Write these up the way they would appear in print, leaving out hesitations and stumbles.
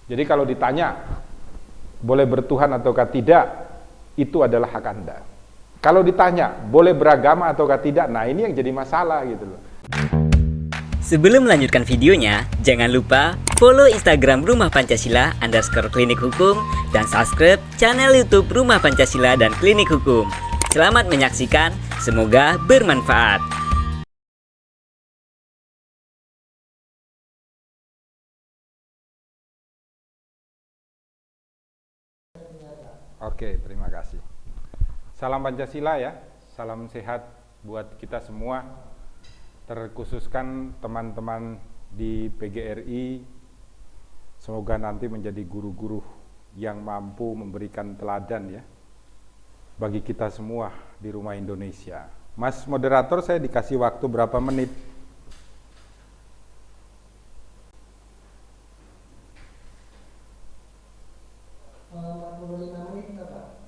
Jadi kalau ditanya boleh bertuhan ataukah tidak, itu adalah hak Anda. Kalau ditanya boleh beragama ataukah tidak, nah ini yang jadi masalah gitu loh. Sebelum melanjutkan videonya, jangan lupa follow Instagram Rumah Pancasila _klinik hukum dan subscribe channel YouTube Rumah Pancasila dan Klinik Hukum. Selamat menyaksikan, semoga bermanfaat. Oke, terima kasih. Salam Pancasila ya, salam sehat buat kita semua. Terkhususkan teman-teman di PGRI, semoga nanti menjadi guru-guru yang mampu memberikan teladan ya bagi kita semua di rumah Indonesia. Mas moderator, saya dikasih waktu berapa menit?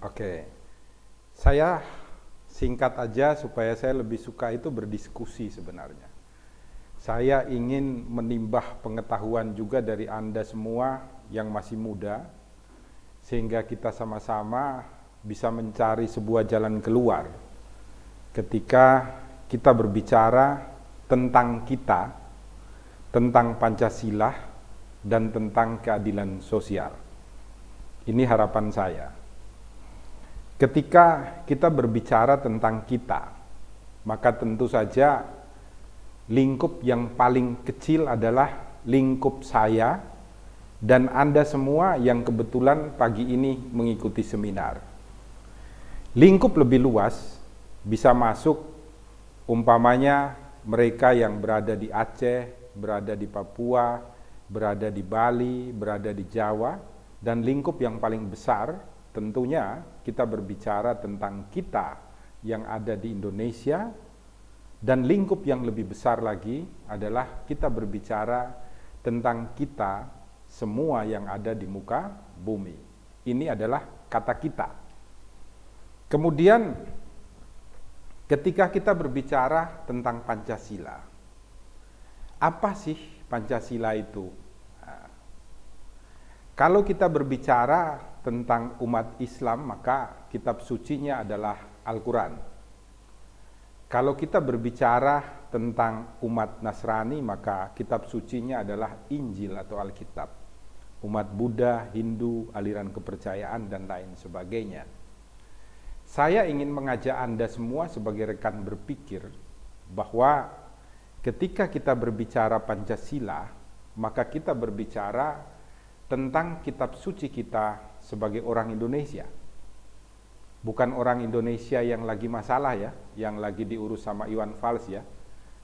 Oke, saya singkat aja supaya saya lebih suka itu berdiskusi sebenarnya. Saya ingin menimbah pengetahuan juga dari Anda semua yang masih muda, sehingga kita sama-sama bisa mencari sebuah jalan keluar ketika kita berbicara tentang kita, tentang Pancasila, dan tentang keadilan sosial. Ini harapan saya. Ketika kita berbicara tentang kita, maka tentu saja lingkup yang paling kecil adalah lingkup saya dan Anda semua yang kebetulan pagi ini mengikuti seminar. Lingkup lebih luas bisa masuk umpamanya mereka yang berada di Aceh, berada di Papua, berada di Bali, berada di Jawa, dan lingkup yang paling besar tentunya kita berbicara tentang kita yang ada di Indonesia, dan lingkup yang lebih besar lagi adalah kita berbicara tentang kita semua yang ada di muka bumi. Ini adalah kata kita. Kemudian ketika kita berbicara tentang Pancasila, apa sih Pancasila itu? Nah, kalau kita berbicara tentang umat Islam, maka kitab sucinya adalah Al-Quran. Kalau kita berbicara tentang umat Nasrani, maka kitab sucinya adalah Injil atau Alkitab. Umat Buddha, Hindu, aliran kepercayaan, dan lain sebagainya. Saya ingin mengajak Anda semua sebagai rekan berpikir bahwa ketika kita berbicara Pancasila, maka kita berbicara tentang kitab suci kita sebagai orang Indonesia. Bukan orang Indonesia yang lagi masalah ya, yang lagi diurus sama Iwan Fals ya,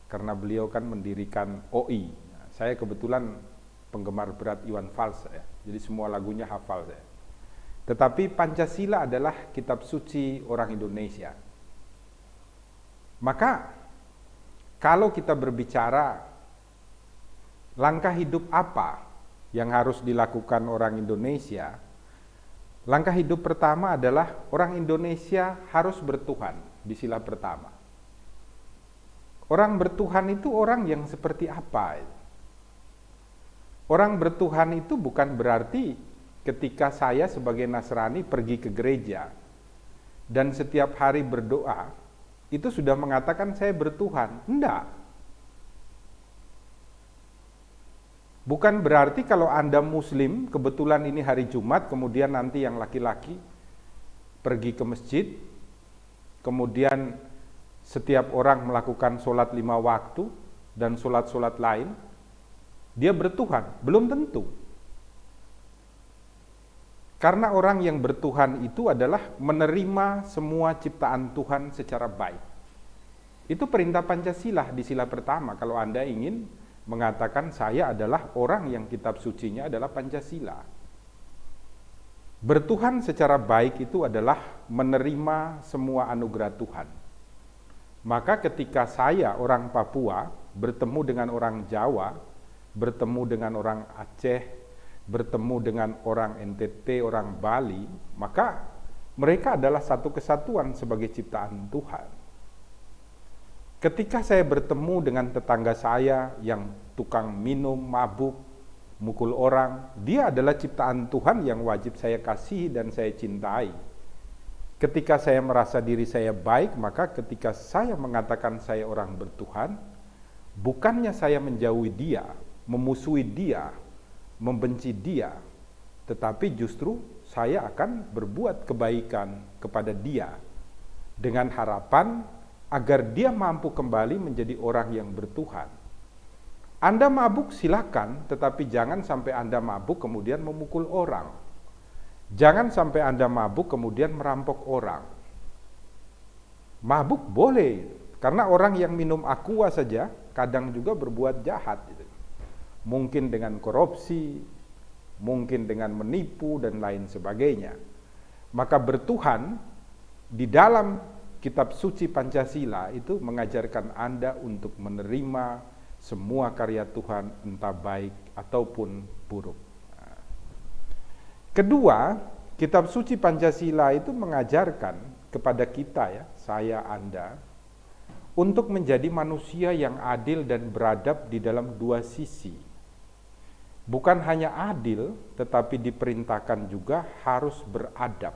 karena beliau kan mendirikan OI. Saya kebetulan penggemar berat Iwan Fals ya, jadi semua lagunya hafal saya. Tetapi Pancasila adalah kitab suci orang Indonesia. Maka kalau kita berbicara langkah hidup apa yang harus dilakukan orang Indonesia, langkah hidup pertama adalah orang Indonesia harus bertuhan di sila pertama. Orang bertuhan itu orang yang seperti apa? Orang bertuhan itu bukan berarti ketika saya sebagai Nasrani pergi ke gereja dan setiap hari berdoa, itu sudah mengatakan saya bertuhan. Enggak. Bukan berarti kalau Anda Muslim, kebetulan ini hari Jumat, kemudian nanti yang laki-laki pergi ke masjid, kemudian setiap orang melakukan sholat 5 waktu dan sholat-sholat lain, dia bertuhan. Belum tentu. Karena orang yang bertuhan itu adalah menerima semua ciptaan Tuhan secara baik. Itu perintah Pancasila di sila pertama. Kalau Anda ingin mengatakan saya adalah orang yang kitab sucinya adalah Pancasila. Bertuhan secara baik itu adalah menerima semua anugerah Tuhan. Maka ketika saya orang Papua bertemu dengan orang Jawa, bertemu dengan orang Aceh, bertemu dengan orang NTT, orang Bali, maka mereka adalah satu kesatuan sebagai ciptaan Tuhan. Ketika saya bertemu dengan tetangga saya yang tukang minum, mabuk, mukul orang. Dia adalah ciptaan Tuhan yang wajib saya kasihi dan saya cintai. Ketika saya merasa diri saya baik, maka ketika saya mengatakan saya orang bertuhan, bukannya saya menjauhi dia, memusuhi dia, membenci dia, tetapi justru saya akan berbuat kebaikan kepada dia dengan harapan agar dia mampu kembali menjadi orang yang bertuhan. Anda mabuk silakan, tetapi jangan sampai Anda mabuk kemudian memukul orang. Jangan sampai Anda mabuk kemudian merampok orang. Mabuk boleh, karena orang yang minum aqua saja kadang juga berbuat jahat. Mungkin dengan korupsi, mungkin dengan menipu dan lain sebagainya. Maka bertuhan di dalam kitab suci Pancasila itu mengajarkan Anda untuk menerima semua karya Tuhan, entah baik ataupun buruk. Kedua, kitab suci Pancasila itu mengajarkan kepada kita, ya, saya, Anda, untuk menjadi manusia yang adil dan beradab di dalam dua sisi. Bukan hanya adil, tetapi diperintahkan juga harus beradab.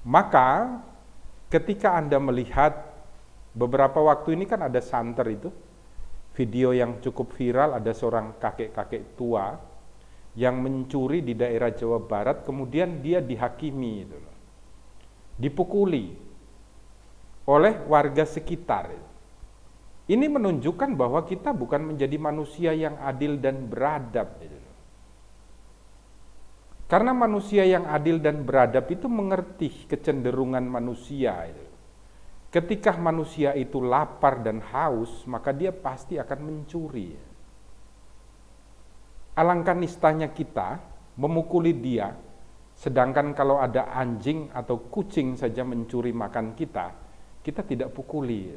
Maka ketika Anda melihat beberapa waktu ini kan ada santer itu, video yang cukup viral, ada seorang kakek-kakek tua yang mencuri di daerah Jawa Barat, kemudian dia dihakimi, dipukuli oleh warga sekitar. Ini menunjukkan bahwa kita bukan menjadi manusia yang adil dan beradab. Karena manusia yang adil dan beradab itu mengerti kecenderungan manusia. Ketika manusia itu lapar dan haus, maka dia pasti akan mencuri. Alangkah nistanya kita memukuli dia, sedangkan kalau ada anjing atau kucing saja mencuri makan kita, kita tidak pukuli.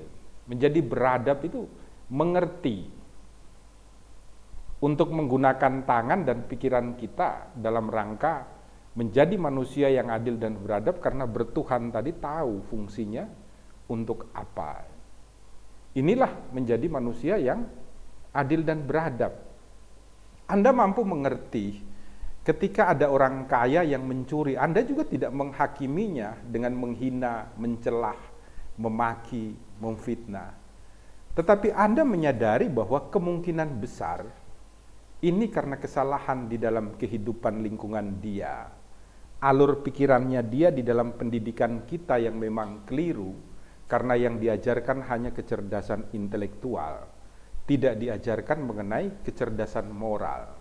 Menjadi beradab itu mengerti untuk menggunakan tangan dan pikiran kita dalam rangka menjadi manusia yang adil dan beradab, karena bertuhan tadi tahu fungsinya untuk apa. Inilah menjadi manusia yang adil dan beradab. Anda mampu mengerti ketika ada orang kaya yang mencuri, Anda juga tidak menghakiminya dengan menghina, mencelah, memaki, memfitnah. Tetapi Anda menyadari bahwa kemungkinan besar ini karena kesalahan di dalam kehidupan lingkungan dia. Alur pikirannya dia di dalam pendidikan kita yang memang keliru, karena yang diajarkan hanya kecerdasan intelektual, tidak diajarkan mengenai kecerdasan moral.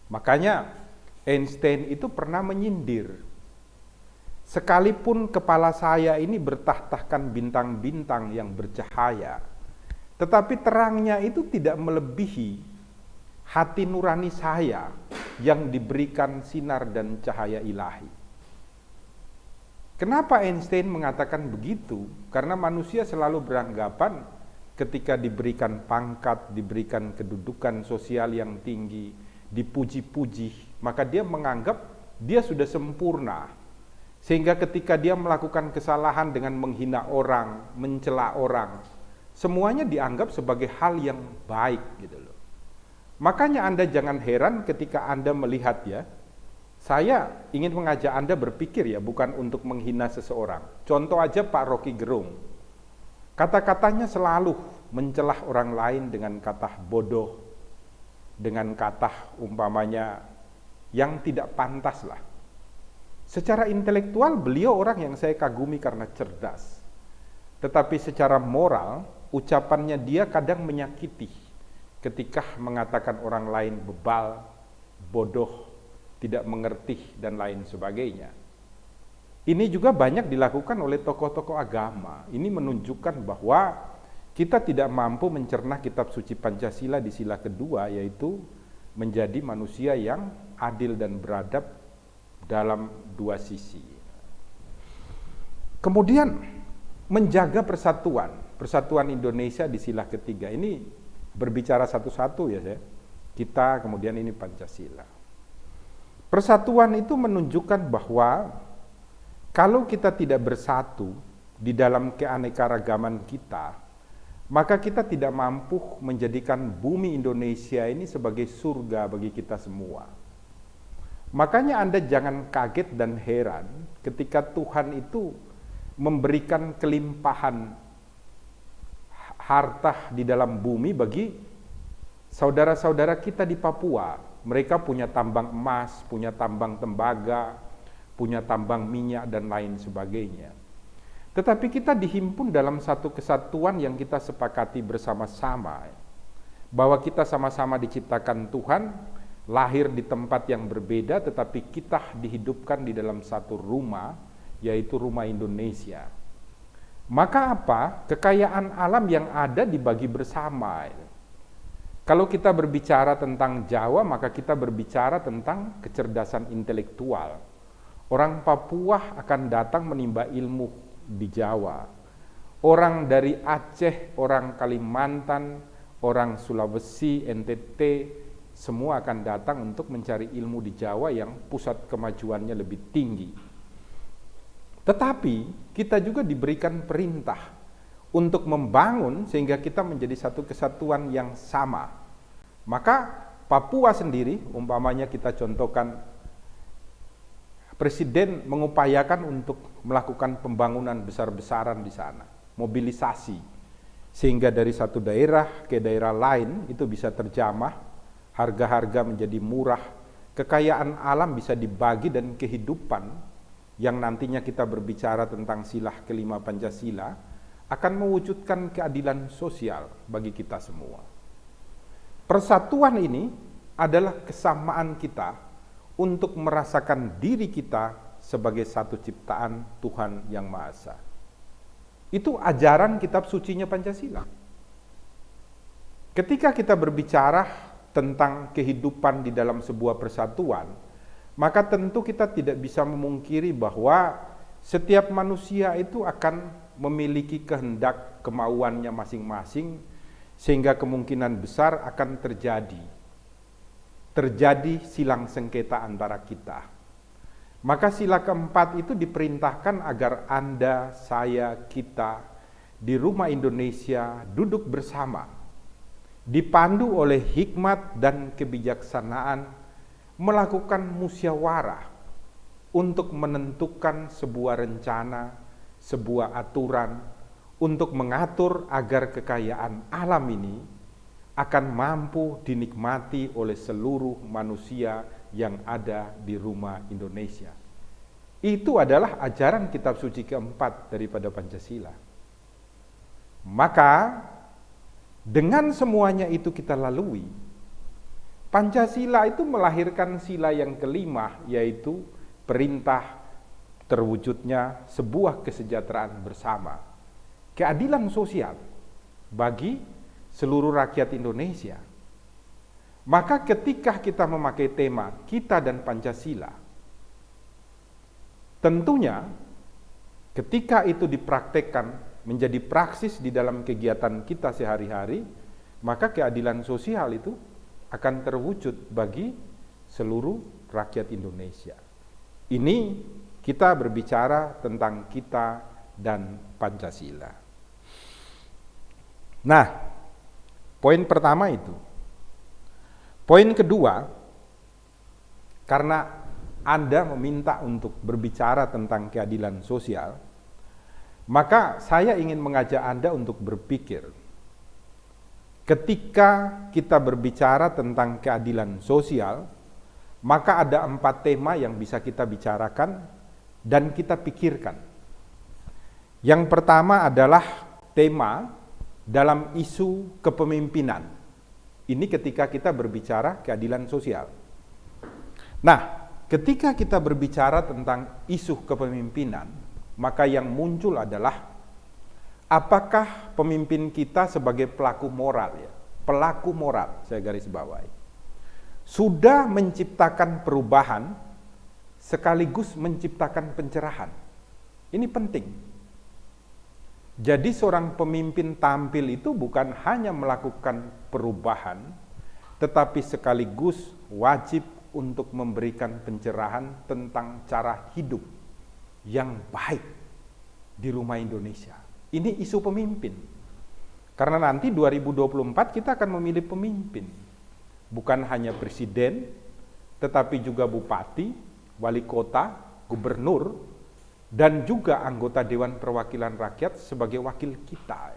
Makanya Einstein itu pernah menyindir, sekalipun kepala saya ini bertahtakan bintang-bintang yang bercahaya, tetapi terangnya itu tidak melebihi hati nurani saya yang diberikan sinar dan cahaya ilahi. Kenapa Einstein mengatakan begitu? Karena manusia selalu beranggapan ketika diberikan pangkat, diberikan kedudukan sosial yang tinggi, dipuji-puji, maka dia menganggap dia sudah sempurna. Sehingga ketika dia melakukan kesalahan dengan menghina orang, mencela orang, semuanya dianggap sebagai hal yang baik gitu loh. Makanya Anda jangan heran ketika Anda melihat, ya, saya ingin mengajak Anda berpikir, ya, bukan untuk menghina seseorang. Contoh aja Pak Rocky Gerung. Kata-katanya selalu mencelah orang lain dengan kata bodoh, dengan kata umpamanya yang tidak pantas lah. Secara intelektual beliau orang yang saya kagumi karena cerdas. Tetapi secara moral, ucapannya dia kadang menyakiti ketika mengatakan orang lain bebal, bodoh, tidak mengerti, dan lain sebagainya. Ini juga banyak dilakukan oleh tokoh-tokoh agama. Ini menunjukkan bahwa kita tidak mampu mencerna kitab suci Pancasila di sila kedua, yaitu menjadi manusia yang adil dan beradab dalam dua sisi. Kemudian menjaga persatuan Indonesia di sila ketiga. Ini berbicara satu-satu, ya, saya. Kita kemudian ini Pancasila. Persatuan itu menunjukkan bahwa kalau kita tidak bersatu di dalam keanekaragaman kita, maka kita tidak mampu menjadikan bumi Indonesia ini sebagai surga bagi kita semua. Makanya Anda jangan kaget dan heran ketika Tuhan itu memberikan kelimpahan harta di dalam bumi bagi saudara-saudara kita di Papua. Mereka punya tambang emas, punya tambang tembaga, punya tambang minyak dan lain sebagainya. Tetapi kita dihimpun dalam satu kesatuan yang kita sepakati bersama-sama, bahwa kita sama-sama diciptakan Tuhan, lahir di tempat yang berbeda, tetapi kita dihidupkan di dalam satu rumah, yaitu rumah Indonesia. Maka apa? Kekayaan alam yang ada dibagi bersama. Kalau kita berbicara tentang Jawa, maka kita berbicara tentang kecerdasan intelektual. Orang Papua akan datang menimba ilmu di Jawa. Orang dari Aceh, orang Kalimantan, orang Sulawesi, NTT, semua akan datang untuk mencari ilmu di Jawa yang pusat kemajuannya lebih tinggi. Tetapi kita juga diberikan perintah untuk membangun sehingga kita menjadi satu kesatuan yang sama. Maka Papua sendiri, umpamanya kita contohkan, Presiden mengupayakan untuk melakukan pembangunan besar-besaran di sana, mobilisasi, sehingga dari satu daerah ke daerah lain itu bisa terjamah, harga-harga menjadi murah, kekayaan alam bisa dibagi, dan kehidupan yang nantinya kita berbicara tentang sila kelima Pancasila akan mewujudkan keadilan sosial bagi kita semua. Persatuan ini adalah kesamaan kita untuk merasakan diri kita sebagai satu ciptaan Tuhan Yang Maha Esa. Itu ajaran kitab sucinya Pancasila. Ketika kita berbicara tentang kehidupan di dalam sebuah persatuan, maka tentu kita tidak bisa memungkiri bahwa setiap manusia itu akan memiliki kehendak kemauannya masing-masing, sehingga kemungkinan besar akan terjadi silang sengketa antara kita. Maka sila keempat itu diperintahkan agar Anda, saya, kita di rumah Indonesia duduk bersama, dipandu oleh hikmat dan kebijaksanaan, melakukan musyawarah untuk menentukan sebuah rencana, sebuah aturan, untuk mengatur agar kekayaan alam ini akan mampu dinikmati oleh seluruh manusia yang ada di rumah Indonesia. Itu adalah ajaran kitab suci keempat daripada Pancasila. Maka dengan semuanya itu kita lalui, Pancasila itu melahirkan sila yang kelima, yaitu perintah terwujudnya sebuah kesejahteraan bersama, keadilan sosial bagi seluruh rakyat Indonesia. Maka ketika kita memakai tema kita dan Pancasila, tentunya ketika itu dipraktekkan menjadi praksis di dalam kegiatan kita sehari-hari, maka keadilan sosial itu akan terwujud bagi seluruh rakyat Indonesia. Ini kita berbicara tentang kita dan Pancasila. Nah, poin pertama itu. Poin kedua, karena Anda meminta untuk berbicara tentang keadilan sosial, maka saya ingin mengajak Anda untuk berpikir. Ketika kita berbicara tentang keadilan sosial, maka ada 4 tema yang bisa kita bicarakan dan kita pikirkan. Yang pertama adalah tema dalam isu kepemimpinan. Ini ketika kita berbicara keadilan sosial. Nah, ketika kita berbicara tentang isu kepemimpinan, maka yang muncul adalah apakah pemimpin kita sebagai pelaku moral, ya, pelaku moral, saya garis bawahi, sudah menciptakan perubahan sekaligus menciptakan pencerahan. Ini penting. Jadi seorang pemimpin tampil itu bukan hanya melakukan perubahan, tetapi sekaligus wajib untuk memberikan pencerahan tentang cara hidup yang baik di rumah Indonesia. Ini isu pemimpin. Karena nanti 2024 kita akan memilih pemimpin. Bukan hanya presiden, tetapi juga bupati, wali kota, gubernur, dan juga anggota Dewan Perwakilan Rakyat sebagai wakil kita.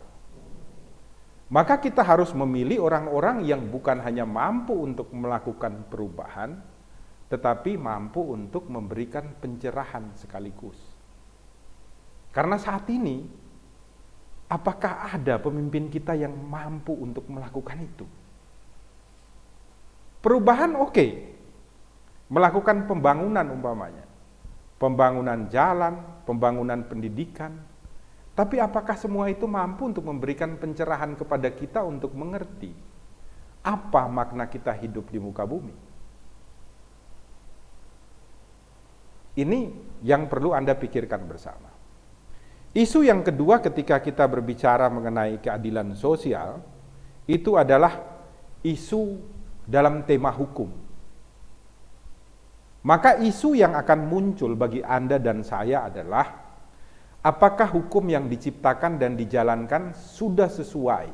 Maka kita harus memilih orang-orang yang bukan hanya mampu untuk melakukan perubahan, tetapi mampu untuk memberikan pencerahan sekaligus. Karena saat ini, apakah ada pemimpin kita yang mampu untuk melakukan itu? Perubahan oke. Melakukan pembangunan umpamanya. Pembangunan jalan, pembangunan pendidikan. Tapi apakah semua itu mampu untuk memberikan pencerahan kepada kita untuk mengerti apa makna kita hidup di muka bumi? Ini yang perlu Anda pikirkan bersama. Isu yang kedua ketika kita berbicara mengenai keadilan sosial, itu adalah isu dalam tema hukum. Maka isu yang akan muncul bagi Anda dan saya adalah, apakah hukum yang diciptakan dan dijalankan sudah sesuai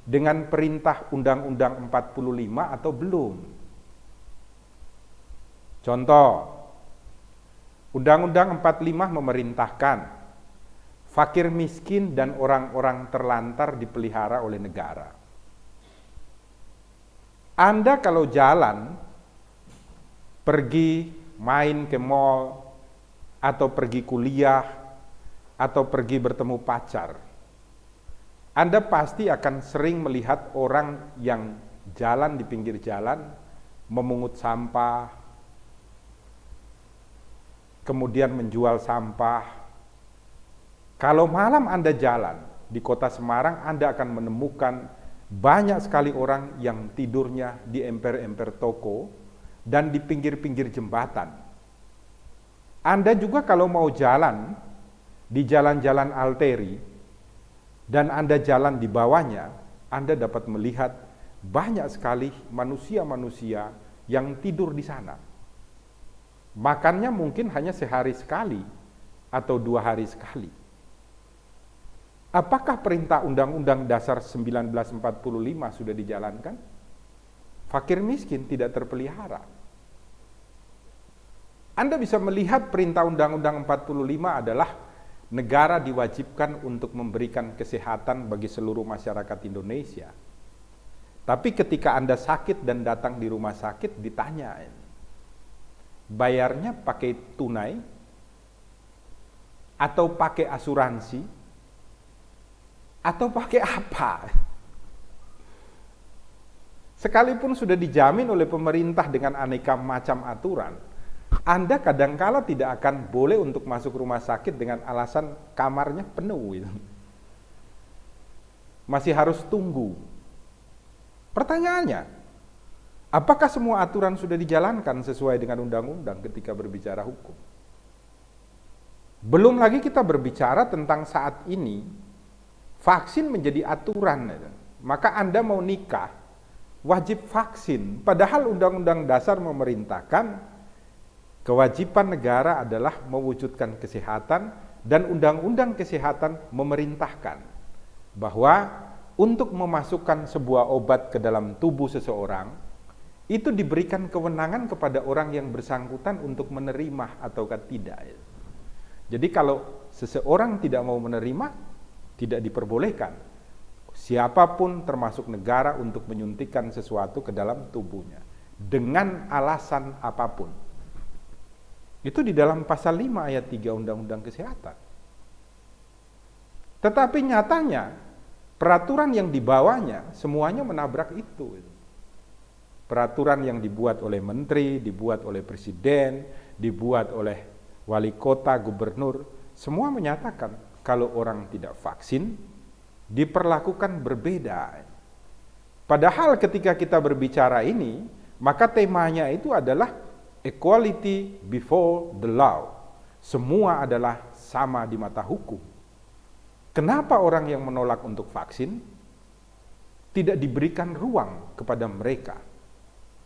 dengan perintah Undang-Undang 45 atau belum? Contoh, Undang-Undang 45 memerintahkan fakir miskin dan orang-orang terlantar dipelihara oleh negara. Anda kalau jalan, pergi main ke mall, atau pergi kuliah, atau pergi bertemu pacar, Anda pasti akan sering melihat orang yang jalan di pinggir jalan, memungut sampah, kemudian menjual sampah. Kalau malam Anda jalan di kota Semarang, Anda akan menemukan banyak sekali orang yang tidurnya di emper-emper toko dan di pinggir-pinggir jembatan. Anda juga kalau mau jalan di jalan-jalan arteri dan Anda jalan di bawahnya, Anda dapat melihat banyak sekali manusia-manusia yang tidur di sana. Makannya mungkin hanya sehari sekali atau 2 hari sekali. Apakah perintah Undang-Undang Dasar 1945 sudah dijalankan? Fakir miskin tidak terpelihara. Anda bisa melihat perintah Undang-Undang 45 adalah negara diwajibkan untuk memberikan kesehatan bagi seluruh masyarakat Indonesia. Tapi ketika Anda sakit dan datang di rumah sakit, ditanyain, bayarnya pakai tunai atau pakai asuransi atau pakai apa? Sekalipun sudah dijamin oleh pemerintah dengan aneka macam aturan, Anda kadangkala tidak akan boleh untuk masuk rumah sakit dengan alasan kamarnya penuh. Masih harus tunggu. Pertanyaannya, apakah semua aturan sudah dijalankan sesuai dengan undang-undang ketika berbicara hukum? Belum lagi kita berbicara tentang saat ini, vaksin menjadi aturan. Maka Anda mau nikah, wajib vaksin. Padahal Undang-Undang Dasar memerintahkan kewajiban negara adalah mewujudkan kesehatan, dan Undang-Undang Kesehatan memerintahkan bahwa untuk memasukkan sebuah obat ke dalam tubuh seseorang, itu diberikan kewenangan kepada orang yang bersangkutan untuk menerima ataukah tidak. Jadi kalau seseorang tidak mau menerima, tidak diperbolehkan siapapun termasuk negara untuk menyuntikkan sesuatu ke dalam tubuhnya dengan alasan apapun. Itu di dalam pasal 5 ayat 3 Undang-Undang Kesehatan. Tetapi nyatanya peraturan yang dibawanya semuanya menabrak itu. Peraturan yang dibuat oleh menteri, dibuat oleh presiden, dibuat oleh wali kota, gubernur, semua menyatakan kalau orang tidak vaksin, diperlakukan berbeda. Padahal ketika kita berbicara ini, maka temanya itu adalah equality before the law. Semua adalah sama di mata hukum. Kenapa orang yang menolak untuk vaksin tidak diberikan ruang kepada mereka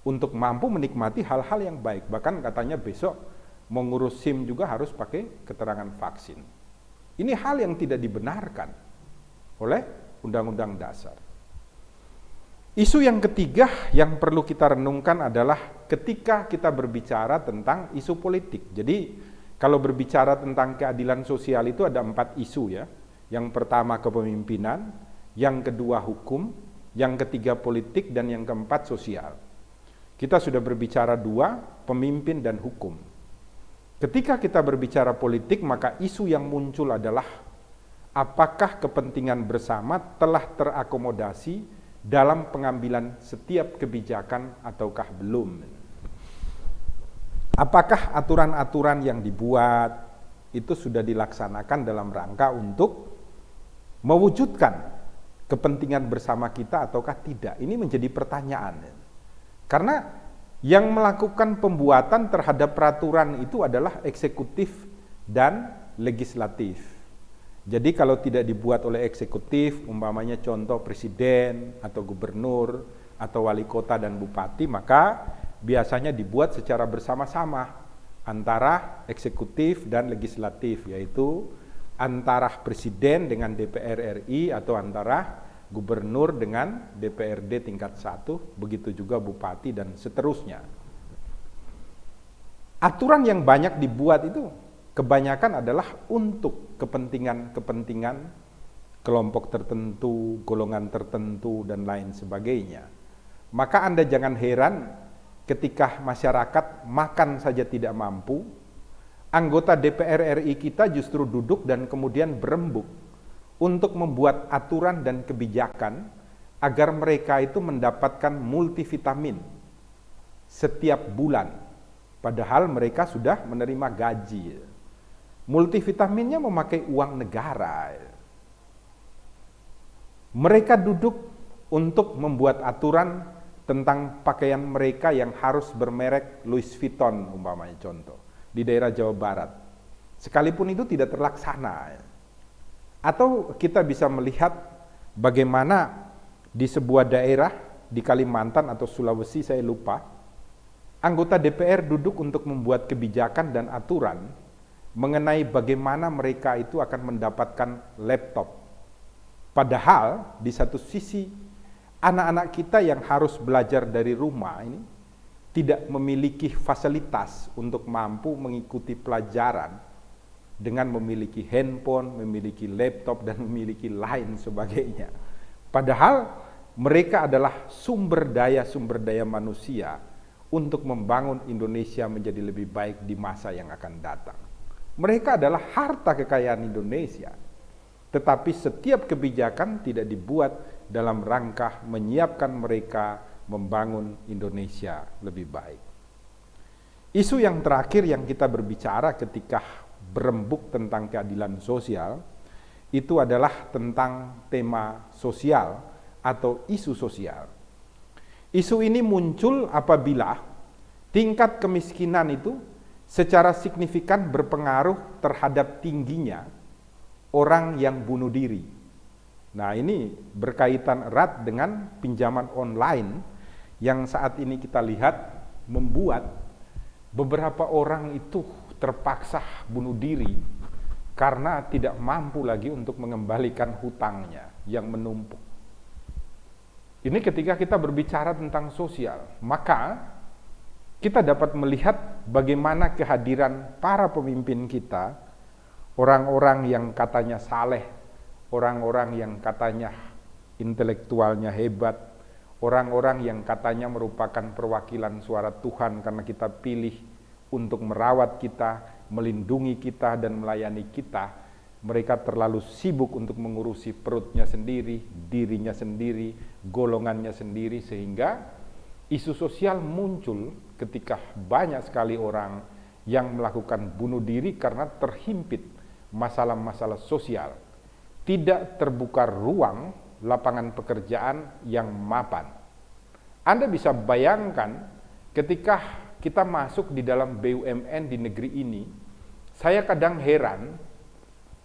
untuk mampu menikmati hal-hal yang baik? Bahkan katanya besok mau ngurus SIM juga harus pakai keterangan vaksin. Ini hal yang tidak dibenarkan oleh Undang-Undang Dasar. Isu yang ketiga yang perlu kita renungkan adalah ketika kita berbicara tentang isu politik. Jadi kalau berbicara tentang keadilan sosial itu ada 4 isu ya. Yang pertama kepemimpinan, yang kedua hukum, yang ketiga politik, dan yang keempat sosial. Kita sudah berbicara 2, pemimpin dan hukum. Ketika kita berbicara politik, maka isu yang muncul adalah apakah kepentingan bersama telah terakomodasi dalam pengambilan setiap kebijakan ataukah belum. Apakah aturan-aturan yang dibuat itu sudah dilaksanakan dalam rangka untuk mewujudkan kepentingan bersama kita ataukah tidak? Ini menjadi pertanyaan. Karena yang melakukan pembuatan terhadap peraturan itu adalah eksekutif dan legislatif. Jadi kalau tidak dibuat oleh eksekutif, umpamanya contoh presiden atau gubernur atau wali kota dan bupati, maka biasanya dibuat secara bersama-sama antara eksekutif dan legislatif, yaitu antara presiden dengan DPR RI atau antara gubernur dengan DPRD tingkat 1, begitu juga bupati dan seterusnya. Aturan yang banyak dibuat itu kebanyakan adalah untuk kepentingan-kepentingan kelompok tertentu, golongan tertentu, dan lain sebagainya. Maka Anda jangan heran ketika masyarakat makan saja tidak mampu, anggota DPR RI kita justru duduk dan kemudian berembuk untuk membuat aturan dan kebijakan agar mereka itu mendapatkan multivitamin setiap bulan, padahal mereka sudah menerima gaji. Multivitaminnya memakai uang negara. Mereka duduk untuk membuat aturan tentang pakaian mereka yang harus bermerek Louis Vuitton, umpamanya contoh, di daerah Jawa Barat. Sekalipun itu tidak terlaksana. Atau kita bisa melihat bagaimana di sebuah daerah di Kalimantan atau Sulawesi, saya lupa, anggota DPR duduk untuk membuat kebijakan dan aturan mengenai bagaimana mereka itu akan mendapatkan laptop. Padahal di satu sisi anak-anak kita yang harus belajar dari rumah ini tidak memiliki fasilitas untuk mampu mengikuti pelajaran dengan memiliki handphone, memiliki laptop, dan memiliki lain sebagainya. Padahal mereka adalah sumber daya manusia untuk membangun Indonesia menjadi lebih baik di masa yang akan datang. Mereka adalah harta kekayaan Indonesia, tetapi setiap kebijakan tidak dibuat dalam rangka menyiapkan mereka membangun Indonesia lebih baik. Isu yang terakhir yang kita berbicara ketika berembuk tentang keadilan sosial, itu adalah tentang tema sosial atau isu sosial. Isu ini muncul apabila tingkat kemiskinan itu secara signifikan berpengaruh terhadap tingginya orang yang bunuh diri. Nah, ini berkaitan erat dengan pinjaman online yang saat ini kita lihat membuat beberapa orang itu terpaksa bunuh diri karena tidak mampu lagi untuk mengembalikan hutangnya yang menumpuk. Ini ketika kita berbicara tentang sosial, maka kita dapat melihat bagaimana kehadiran para pemimpin kita, orang-orang yang katanya saleh, orang-orang yang katanya intelektualnya hebat, orang-orang yang katanya merupakan perwakilan suara Tuhan karena kita pilih untuk merawat kita, melindungi kita, dan melayani kita. Mereka terlalu sibuk untuk mengurusi perutnya sendiri, dirinya sendiri, golongannya sendiri, sehingga isu sosial muncul ketika banyak sekali orang yang melakukan bunuh diri karena terhimpit masalah-masalah sosial. Tidak terbuka ruang lapangan pekerjaan yang mapan. Anda bisa bayangkan ketika kita masuk di dalam BUMN di negeri ini, saya kadang heran,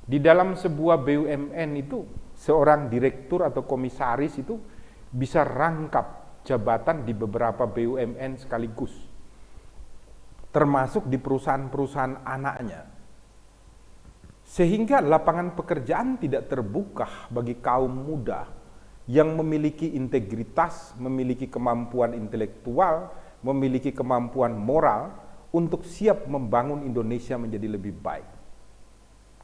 di dalam sebuah BUMN itu seorang direktur atau komisaris itu bisa rangkap jabatan di beberapa BUMN sekaligus, termasuk di perusahaan-perusahaan anaknya. Sehingga lapangan pekerjaan tidak terbuka bagi kaum muda yang memiliki integritas, memiliki kemampuan intelektual, memiliki kemampuan moral untuk siap membangun Indonesia menjadi lebih baik.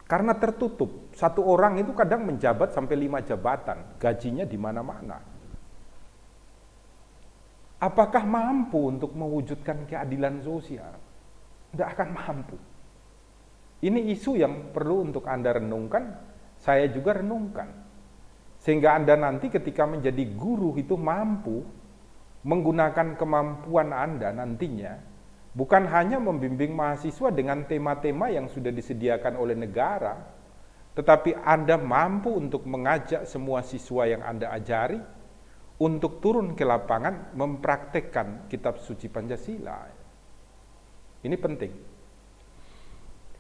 Karena tertutup, satu orang itu kadang menjabat sampai 5 jabatan, gajinya di mana-mana. Apakah mampu untuk mewujudkan keadilan sosial? Tidak akan mampu. Ini isu yang perlu untuk Anda renungkan, saya juga renungkan. Sehingga Anda nanti ketika menjadi guru itu mampu menggunakan kemampuan Anda nantinya, bukan hanya membimbing mahasiswa dengan tema-tema yang sudah disediakan oleh negara, tetapi Anda mampu untuk mengajak semua siswa yang Anda ajari untuk turun ke lapangan mempraktekkan kitab suci Pancasila. Ini penting.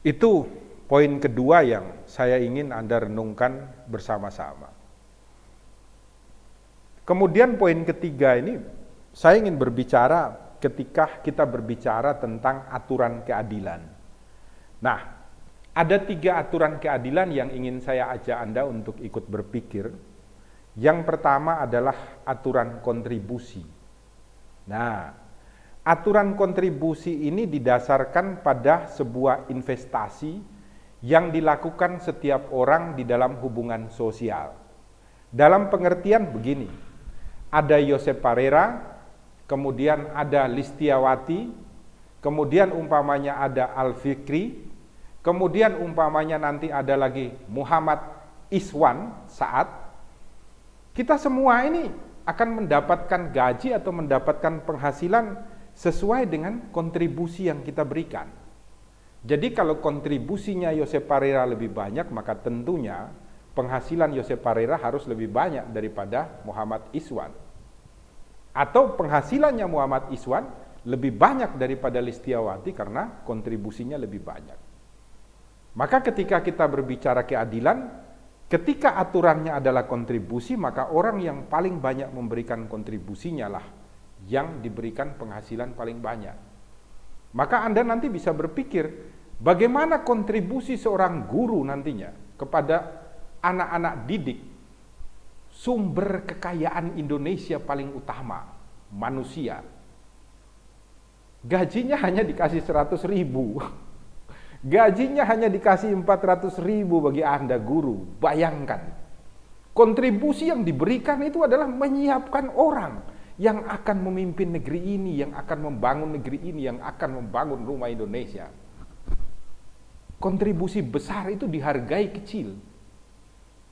Itu poin kedua yang saya ingin Anda renungkan bersama-sama. Kemudian poin ketiga ini, saya ingin berbicara ketika kita berbicara tentang aturan keadilan. Nah, ada 3 aturan keadilan yang ingin saya ajak Anda untuk ikut berpikir. Yang pertama adalah aturan kontribusi. Nah, aturan kontribusi ini didasarkan pada sebuah investasi yang dilakukan setiap orang di dalam hubungan sosial. Dalam pengertian begini, ada Josep Parera, kemudian ada Listiawati, kemudian umpamanya ada Al-Fikri, kemudian umpamanya nanti ada lagi Muhammad Iswan Saat. Kita semua ini akan mendapatkan gaji atau mendapatkan penghasilan sesuai dengan kontribusi yang kita berikan. Jadi kalau kontribusinya Josep Parera lebih banyak, maka tentunya penghasilan Josep Parera harus lebih banyak daripada Muhammad Iswan. Atau penghasilannya Muhammad Iswan lebih banyak daripada Listiawati karena kontribusinya lebih banyak. Maka ketika kita berbicara keadilan, ketika aturannya adalah kontribusi, maka orang yang paling banyak memberikan kontribusinya lah yang diberikan penghasilan paling banyak. Maka Anda nanti bisa berpikir, bagaimana kontribusi seorang guru nantinya kepada anak-anak didik, sumber kekayaan Indonesia paling utama, manusia. Gajinya hanya dikasih 100.000. Gajinya hanya dikasih 400.000 bagi Anda guru. Bayangkan, kontribusi yang diberikan itu adalah menyiapkan orang yang akan memimpin negeri ini, yang akan membangun negeri ini, yang akan membangun rumah Indonesia. Kontribusi besar itu dihargai kecil.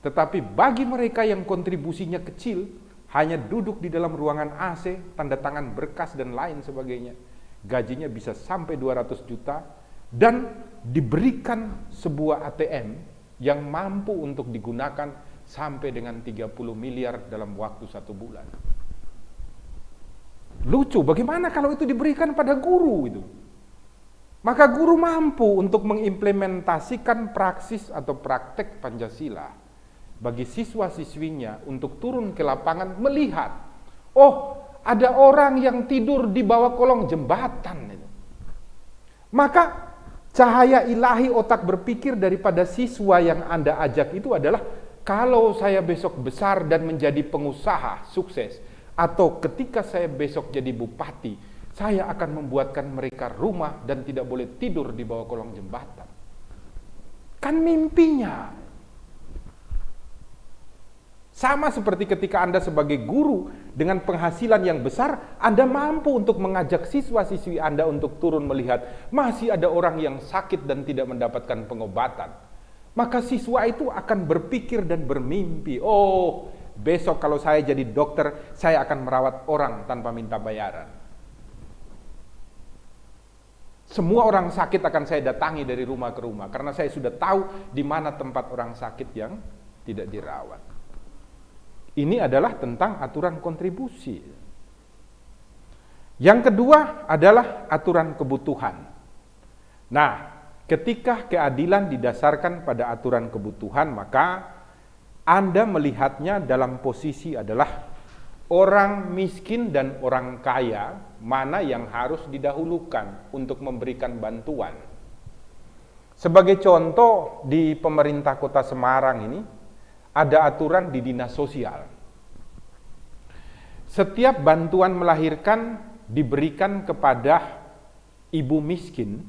Tetapi bagi mereka yang kontribusinya kecil, hanya duduk di dalam ruangan AC, tanda tangan berkas dan lain sebagainya, gajinya bisa sampai 200 juta, dan diberikan sebuah ATM yang mampu untuk digunakan sampai dengan 30 miliar dalam waktu 1 bulan. Lucu, bagaimana kalau itu diberikan pada guru itu? Maka guru mampu untuk mengimplementasikan praksis atau praktek Pancasila bagi siswa-siswinya untuk turun ke lapangan melihat, oh ada orang yang tidur di bawah kolong jembatan. Maka cahaya ilahi otak berpikir daripada siswa yang Anda ajak itu adalah, kalau saya besok besar dan menjadi pengusaha sukses, atau ketika saya besok jadi bupati, saya akan membuatkan mereka rumah dan tidak boleh tidur di bawah kolong jembatan. Kan mimpinya. Sama seperti ketika Anda sebagai guru dengan penghasilan yang besar, Anda mampu untuk mengajak siswa-siswi Anda untuk turun melihat masih ada orang yang sakit dan tidak mendapatkan pengobatan. Maka siswa itu akan berpikir dan bermimpi, oh besok kalau saya jadi dokter, saya akan merawat orang tanpa minta bayaran. Semua orang sakit akan saya datangi dari rumah ke rumah, karena saya sudah tahu di mana tempat orang sakit yang tidak dirawat. Ini adalah tentang aturan kontribusi. Yang kedua adalah aturan kebutuhan. Nah, ketika keadilan didasarkan pada aturan kebutuhan, maka Anda melihatnya dalam posisi adalah orang miskin dan orang kaya, mana yang harus didahulukan untuk memberikan bantuan. Sebagai contoh, di pemerintah Kota Semarang ini ada aturan di dinas sosial. Setiap bantuan melahirkan diberikan kepada ibu miskin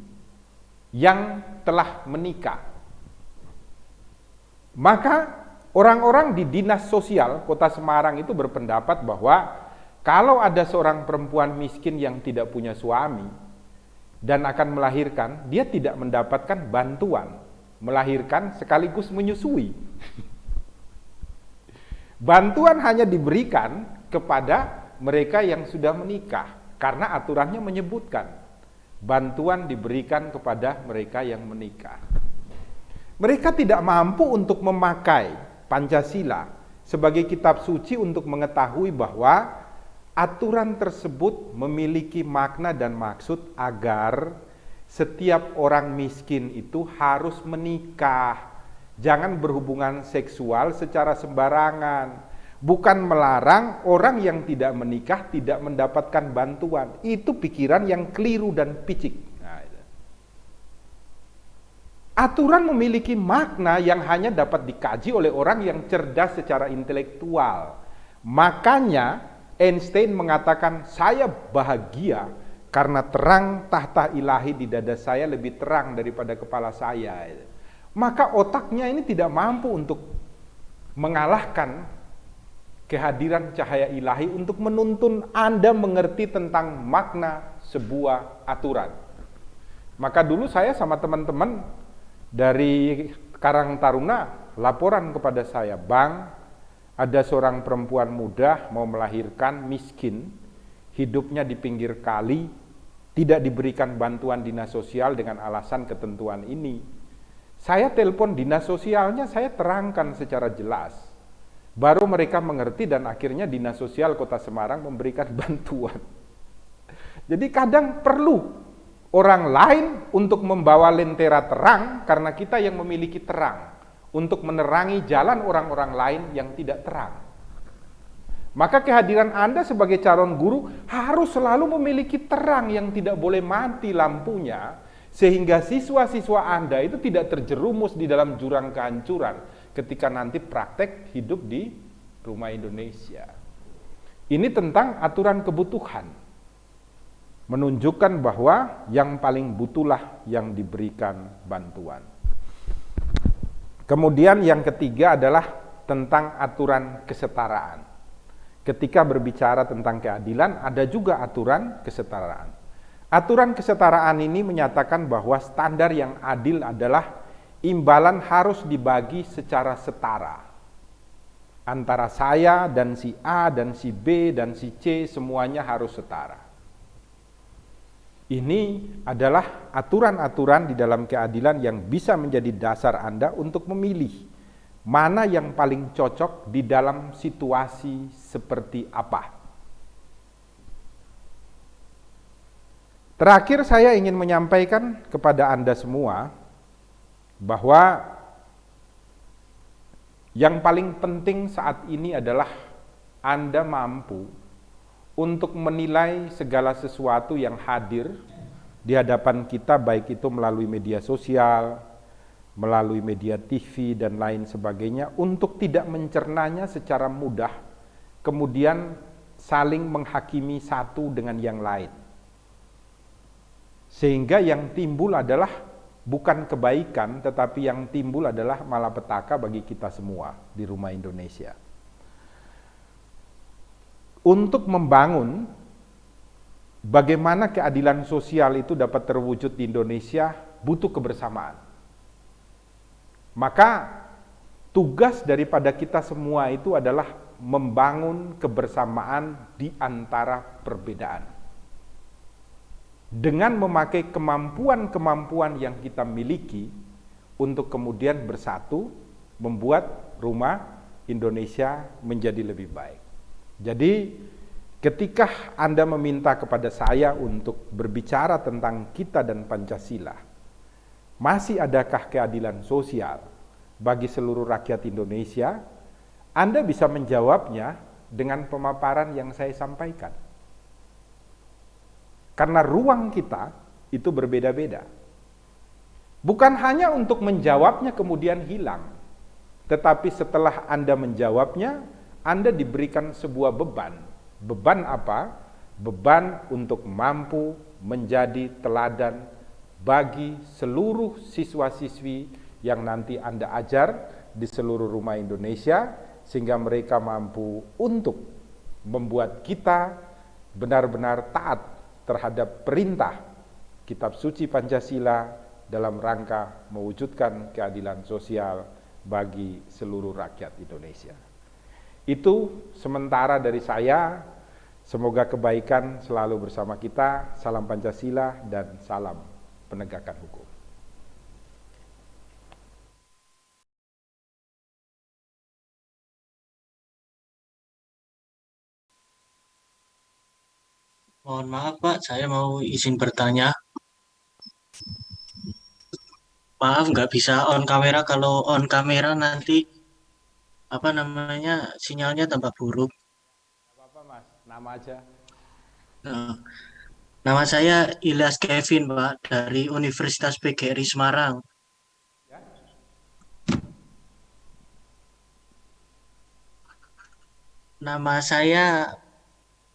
yang telah menikah. Maka orang-orang di dinas sosial Kota Semarang itu berpendapat bahwa kalau ada seorang perempuan miskin yang tidak punya suami dan akan melahirkan, dia tidak mendapatkan bantuan melahirkan sekaligus menyusui. Bantuan hanya diberikan kepada mereka yang sudah menikah, karena aturannya menyebutkan bantuan diberikan kepada mereka yang menikah. Mereka tidak mampu untuk memakai Pancasila sebagai kitab suci untuk mengetahui bahwa aturan tersebut memiliki makna dan maksud agar setiap orang miskin itu harus menikah. Jangan berhubungan seksual secara sembarangan. Bukan melarang orang yang tidak menikah tidak mendapatkan bantuan. Itu pikiran yang keliru dan picik. Nah, itu. Aturan memiliki makna yang hanya dapat dikaji oleh orang yang cerdas secara intelektual. Makanya Einstein mengatakan, saya bahagia karena terang tahta ilahi di dada saya lebih terang daripada kepala saya. Maka otaknya ini tidak mampu untuk mengalahkan kehadiran cahaya ilahi untuk menuntun Anda mengerti tentang makna sebuah aturan. Maka dulu saya sama teman-teman dari Karang Taruna laporan kepada saya, Bang, ada seorang perempuan muda mau melahirkan, miskin, hidupnya di pinggir kali, tidak diberikan bantuan dinas sosial dengan alasan ketentuan ini. Saya telepon dinas sosialnya, saya terangkan secara jelas. Baru mereka mengerti dan akhirnya dinas sosial Kota Semarang memberikan bantuan. Jadi kadang perlu orang lain untuk membawa lentera terang karena kita yang memiliki terang, untuk menerangi jalan orang-orang lain yang tidak terang. Maka kehadiran Anda sebagai calon guru harus selalu memiliki terang yang tidak boleh mati lampunya, sehingga siswa-siswa Anda itu tidak terjerumus di dalam jurang kehancuran ketika nanti praktek hidup di Rumah Indonesia. Ini tentang aturan kebutuhan. Menunjukkan bahwa yang paling butuhlah yang diberikan bantuan. Kemudian yang ketiga adalah tentang aturan kesetaraan. Ketika berbicara tentang keadilan, ada juga aturan kesetaraan. Aturan kesetaraan ini menyatakan bahwa standar yang adil adalah imbalan harus dibagi secara setara. Antara saya dan si A dan si B dan si C semuanya harus setara. Ini adalah aturan-aturan di dalam keadilan yang bisa menjadi dasar Anda untuk memilih mana yang paling cocok di dalam situasi seperti apa. Terakhir saya ingin menyampaikan kepada Anda semua bahwa yang paling penting saat ini adalah Anda mampu untuk menilai segala sesuatu yang hadir di hadapan kita, baik itu melalui media sosial, melalui media TV, dan lain sebagainya, untuk tidak mencernanya secara mudah, kemudian saling menghakimi satu dengan yang lain. Sehingga yang timbul adalah bukan kebaikan, tetapi yang timbul adalah malapetaka bagi kita semua di Rumah Indonesia. Untuk membangun bagaimana keadilan sosial itu dapat terwujud di Indonesia, butuh kebersamaan. Maka tugas daripada kita semua itu adalah membangun kebersamaan di antara perbedaan. Dengan memakai kemampuan-kemampuan yang kita miliki untuk kemudian bersatu membuat Rumah Indonesia menjadi lebih baik. Jadi ketika Anda meminta kepada saya untuk berbicara tentang kita dan Pancasila, masih adakah keadilan sosial bagi seluruh rakyat Indonesia? Anda bisa menjawabnya dengan pemaparan yang saya sampaikan. Karena ruang kita itu berbeda-beda. Bukan hanya untuk menjawabnya kemudian hilang, tetapi setelah Anda menjawabnya, Anda diberikan sebuah beban. Beban apa? Beban untuk mampu menjadi teladan bagi seluruh siswa-siswi yang nanti Anda ajar di seluruh rumah Indonesia, sehingga mereka mampu untuk membuat kita benar-benar taat terhadap perintah Kitab Suci Pancasila dalam rangka mewujudkan keadilan sosial bagi seluruh rakyat Indonesia. Itu sementara dari saya. Semoga kebaikan selalu bersama kita. Salam Pancasila dan salam penegakan hukum. Mohon maaf Pak, saya mau izin bertanya. Maaf nggak bisa on kamera, kalau on kamera nanti sinyalnya tambah buruk. Apa Mas, nama aja. Nah, nama saya Ilyas Kevin Pak, dari Universitas PGRI Semarang. Ya? Nama saya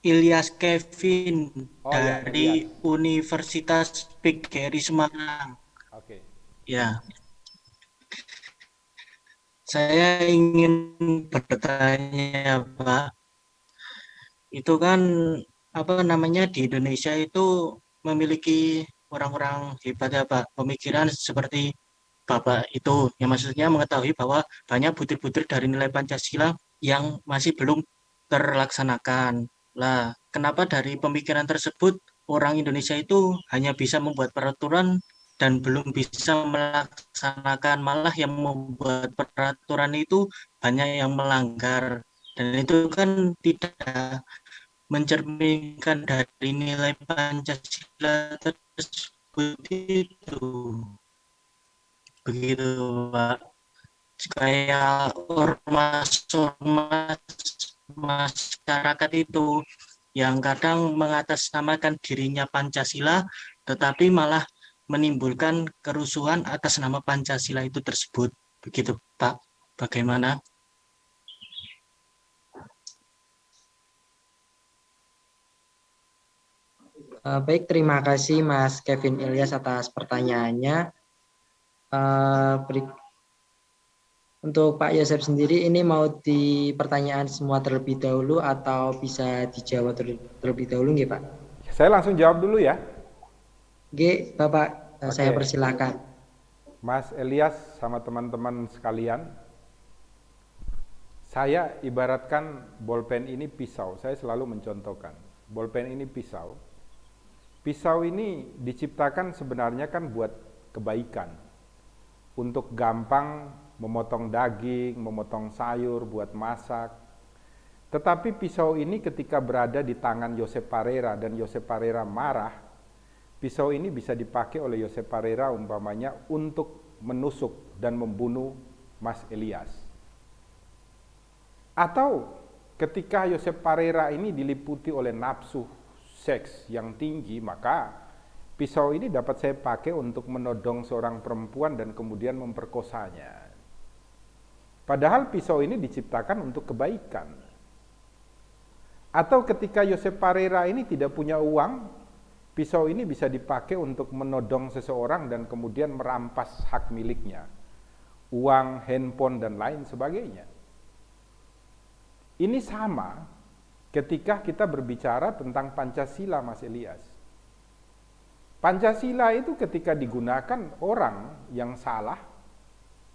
Ilyas Kevin Oh ya, dari Elias. Universitas PGRI Semarang. Oke. Ya, saya ingin bertanya Pak. Itu kan di Indonesia itu memiliki orang-orang hebat ya Pak, pemikiran seperti Bapak itu, yang maksudnya mengetahui bahwa banyak butir-butir dari nilai Pancasila yang masih belum terlaksanakan. Lah, kenapa dari pemikiran tersebut orang Indonesia itu hanya bisa membuat peraturan dan belum bisa melaksanakan, malah yang membuat peraturan itu banyak yang melanggar, dan itu kan tidak mencerminkan dari nilai Pancasila tersebut itu. Begitu Pak. Kayak ormas-ormas masyarakat itu yang kadang mengatasnamakan dirinya Pancasila, tetapi malah menimbulkan kerusuhan atas nama Pancasila itu tersebut. Begitu Pak. Bagaimana? Baik, terima kasih Mas Kevin Ilyas atas pertanyaannya. Untuk Pak Yosef sendiri, ini mau di pertanyaan semua terlebih dahulu atau bisa dijawab terlebih dahulu nggih Pak? Saya langsung jawab dulu ya. Nggih, Bapak, saya Oke. persilakan. Mas Elias sama teman-teman sekalian, saya ibaratkan bolpen ini pisau. Saya selalu mencontohkan, bolpen ini pisau. Pisau ini diciptakan sebenarnya kan buat kebaikan, untuk gampang memotong daging, memotong sayur, buat masak. Tetapi pisau ini ketika berada di tangan Josep Parera dan Josep Parera marah, pisau ini bisa dipakai oleh Josep Parera umpamanya untuk menusuk dan membunuh Mas Elias. Atau ketika Josep Parera ini diliputi oleh nafsu seks yang tinggi, maka pisau ini dapat saya pakai untuk menodong seorang perempuan dan kemudian memperkosanya. Padahal pisau ini diciptakan untuk kebaikan. Atau ketika Josep Parera ini tidak punya uang, pisau ini bisa dipakai untuk menodong seseorang dan kemudian merampas hak miliknya, uang, handphone, dan lain sebagainya. Ini sama ketika kita berbicara tentang Pancasila, Mas Elias. Pancasila itu ketika digunakan orang yang salah,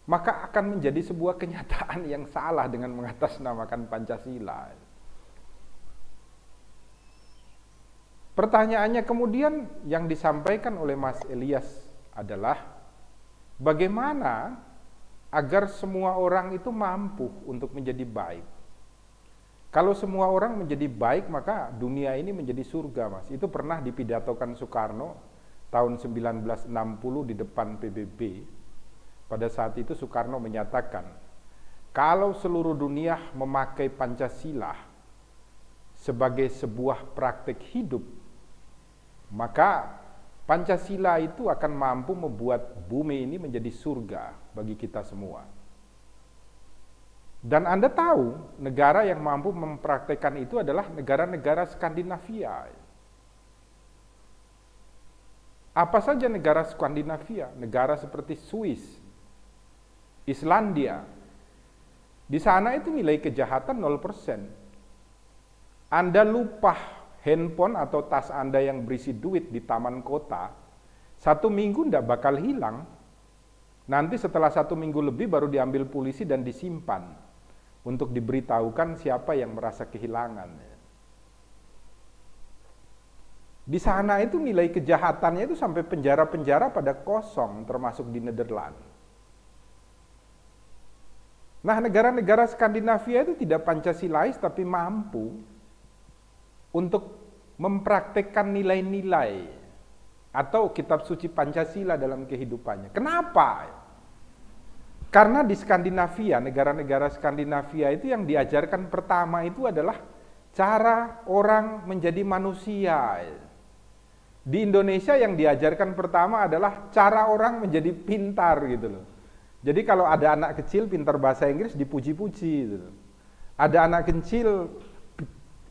maka akan menjadi sebuah kenyataan yang salah dengan mengatasnamakan Pancasila. Pertanyaannya kemudian yang disampaikan oleh Mas Elias adalah bagaimana agar semua orang itu mampu untuk menjadi baik. Kalau semua orang menjadi baik, maka dunia ini menjadi surga, Mas. Itu pernah dipidatokan Soekarno tahun 1960 di depan PBB. Pada saat itu Soekarno menyatakan, kalau seluruh dunia memakai Pancasila sebagai sebuah praktek hidup, maka Pancasila itu akan mampu membuat bumi ini menjadi surga bagi kita semua. Dan Anda tahu, negara yang mampu mempraktekkan itu adalah negara-negara Skandinavia. Apa saja negara Skandinavia? Negara seperti Swiss, Islandia. Di sana itu nilai kejahatan 0%. Anda lupa handphone atau tas Anda yang berisi duit di taman kota, 1 minggu tidak bakal hilang. Nanti setelah 1 minggu lebih baru diambil polisi dan disimpan untuk diberitahukan siapa yang merasa kehilangan. Di sana itu nilai kejahatannya itu sampai penjara-penjara pada kosong, termasuk di Nederland. Nah, negara-negara Skandinavia itu tidak Pancasilais tapi mampu untuk mempraktekkan nilai-nilai atau kitab suci Pancasila dalam kehidupannya. Kenapa? Karena di Skandinavia, negara-negara Skandinavia itu yang diajarkan pertama itu adalah cara orang menjadi manusia. Di Indonesia yang diajarkan pertama adalah cara orang menjadi pintar gitu loh. Jadi kalau ada anak kecil pintar bahasa Inggris dipuji-puji gitu loh. Ada anak kecil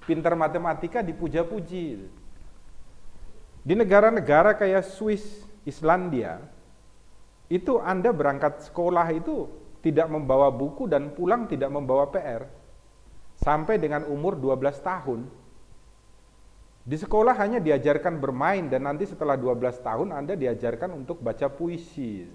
pintar matematika dipuja-puji. Di negara-negara kayak Swiss, Islandia, itu Anda berangkat sekolah itu tidak membawa buku dan pulang tidak membawa PR. Sampai dengan umur 12 tahun. Di sekolah hanya diajarkan bermain dan nanti setelah 12 tahun Anda diajarkan untuk baca puisi.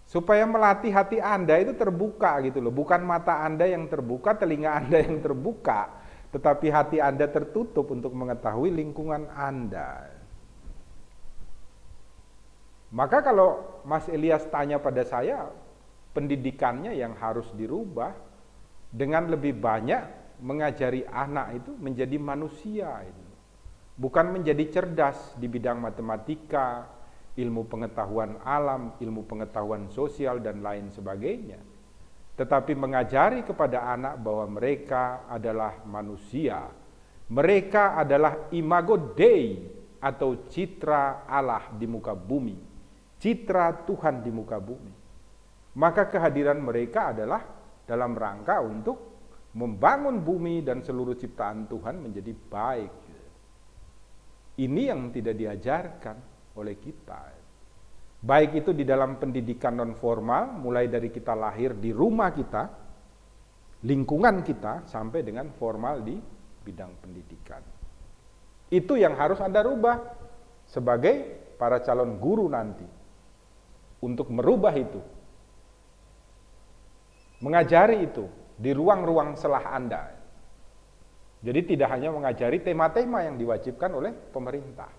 Supaya melatih hati Anda itu terbuka gitu loh. Bukan mata Anda yang terbuka, telinga Anda yang terbuka, tetapi hati Anda tertutup untuk mengetahui lingkungan Anda. Maka kalau Mas Elias tanya pada saya, pendidikannya yang harus dirubah dengan lebih banyak mengajari anak itu menjadi manusia. Bukan menjadi cerdas di bidang matematika, ilmu pengetahuan alam, ilmu pengetahuan sosial, dan lain sebagainya. Tetapi mengajari kepada anak bahwa mereka adalah manusia. Mereka adalah imago Dei atau citra Allah di muka bumi. Citra Tuhan di muka bumi. Maka kehadiran mereka adalah dalam rangka untuk membangun bumi dan seluruh ciptaan Tuhan menjadi baik. Ini yang tidak diajarkan oleh kita. Baik itu di dalam pendidikan non formal, mulai dari kita lahir di rumah kita, lingkungan kita, sampai dengan formal di bidang pendidikan. Itu yang harus Anda rubah sebagai para calon guru nanti. Untuk merubah itu. Mengajari itu di ruang-ruang selah Anda. Jadi tidak hanya mengajari tema-tema yang diwajibkan oleh pemerintah.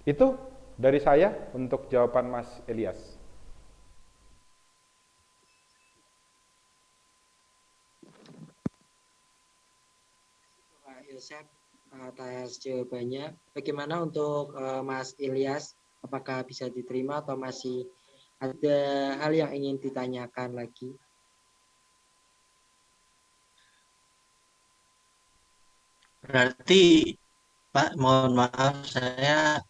Itu dari saya untuk jawaban Mas Elias. Pak Yosep atas jawabannya. Bagaimana untuk Mas Ilyas? Apakah bisa diterima atau masih ada hal yang ingin ditanyakan lagi? Berarti Pak, mohon maaf saya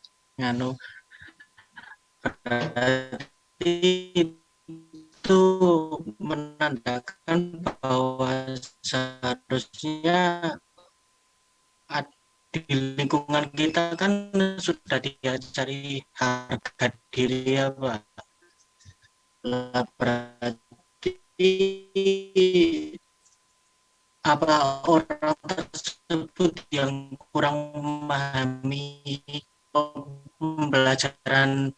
berarti itu menandakan bahwa seharusnya di lingkungan kita kan sudah diajari harga diri ya Pak. Berarti apa orang tersebut yang kurang memahami pembelajaran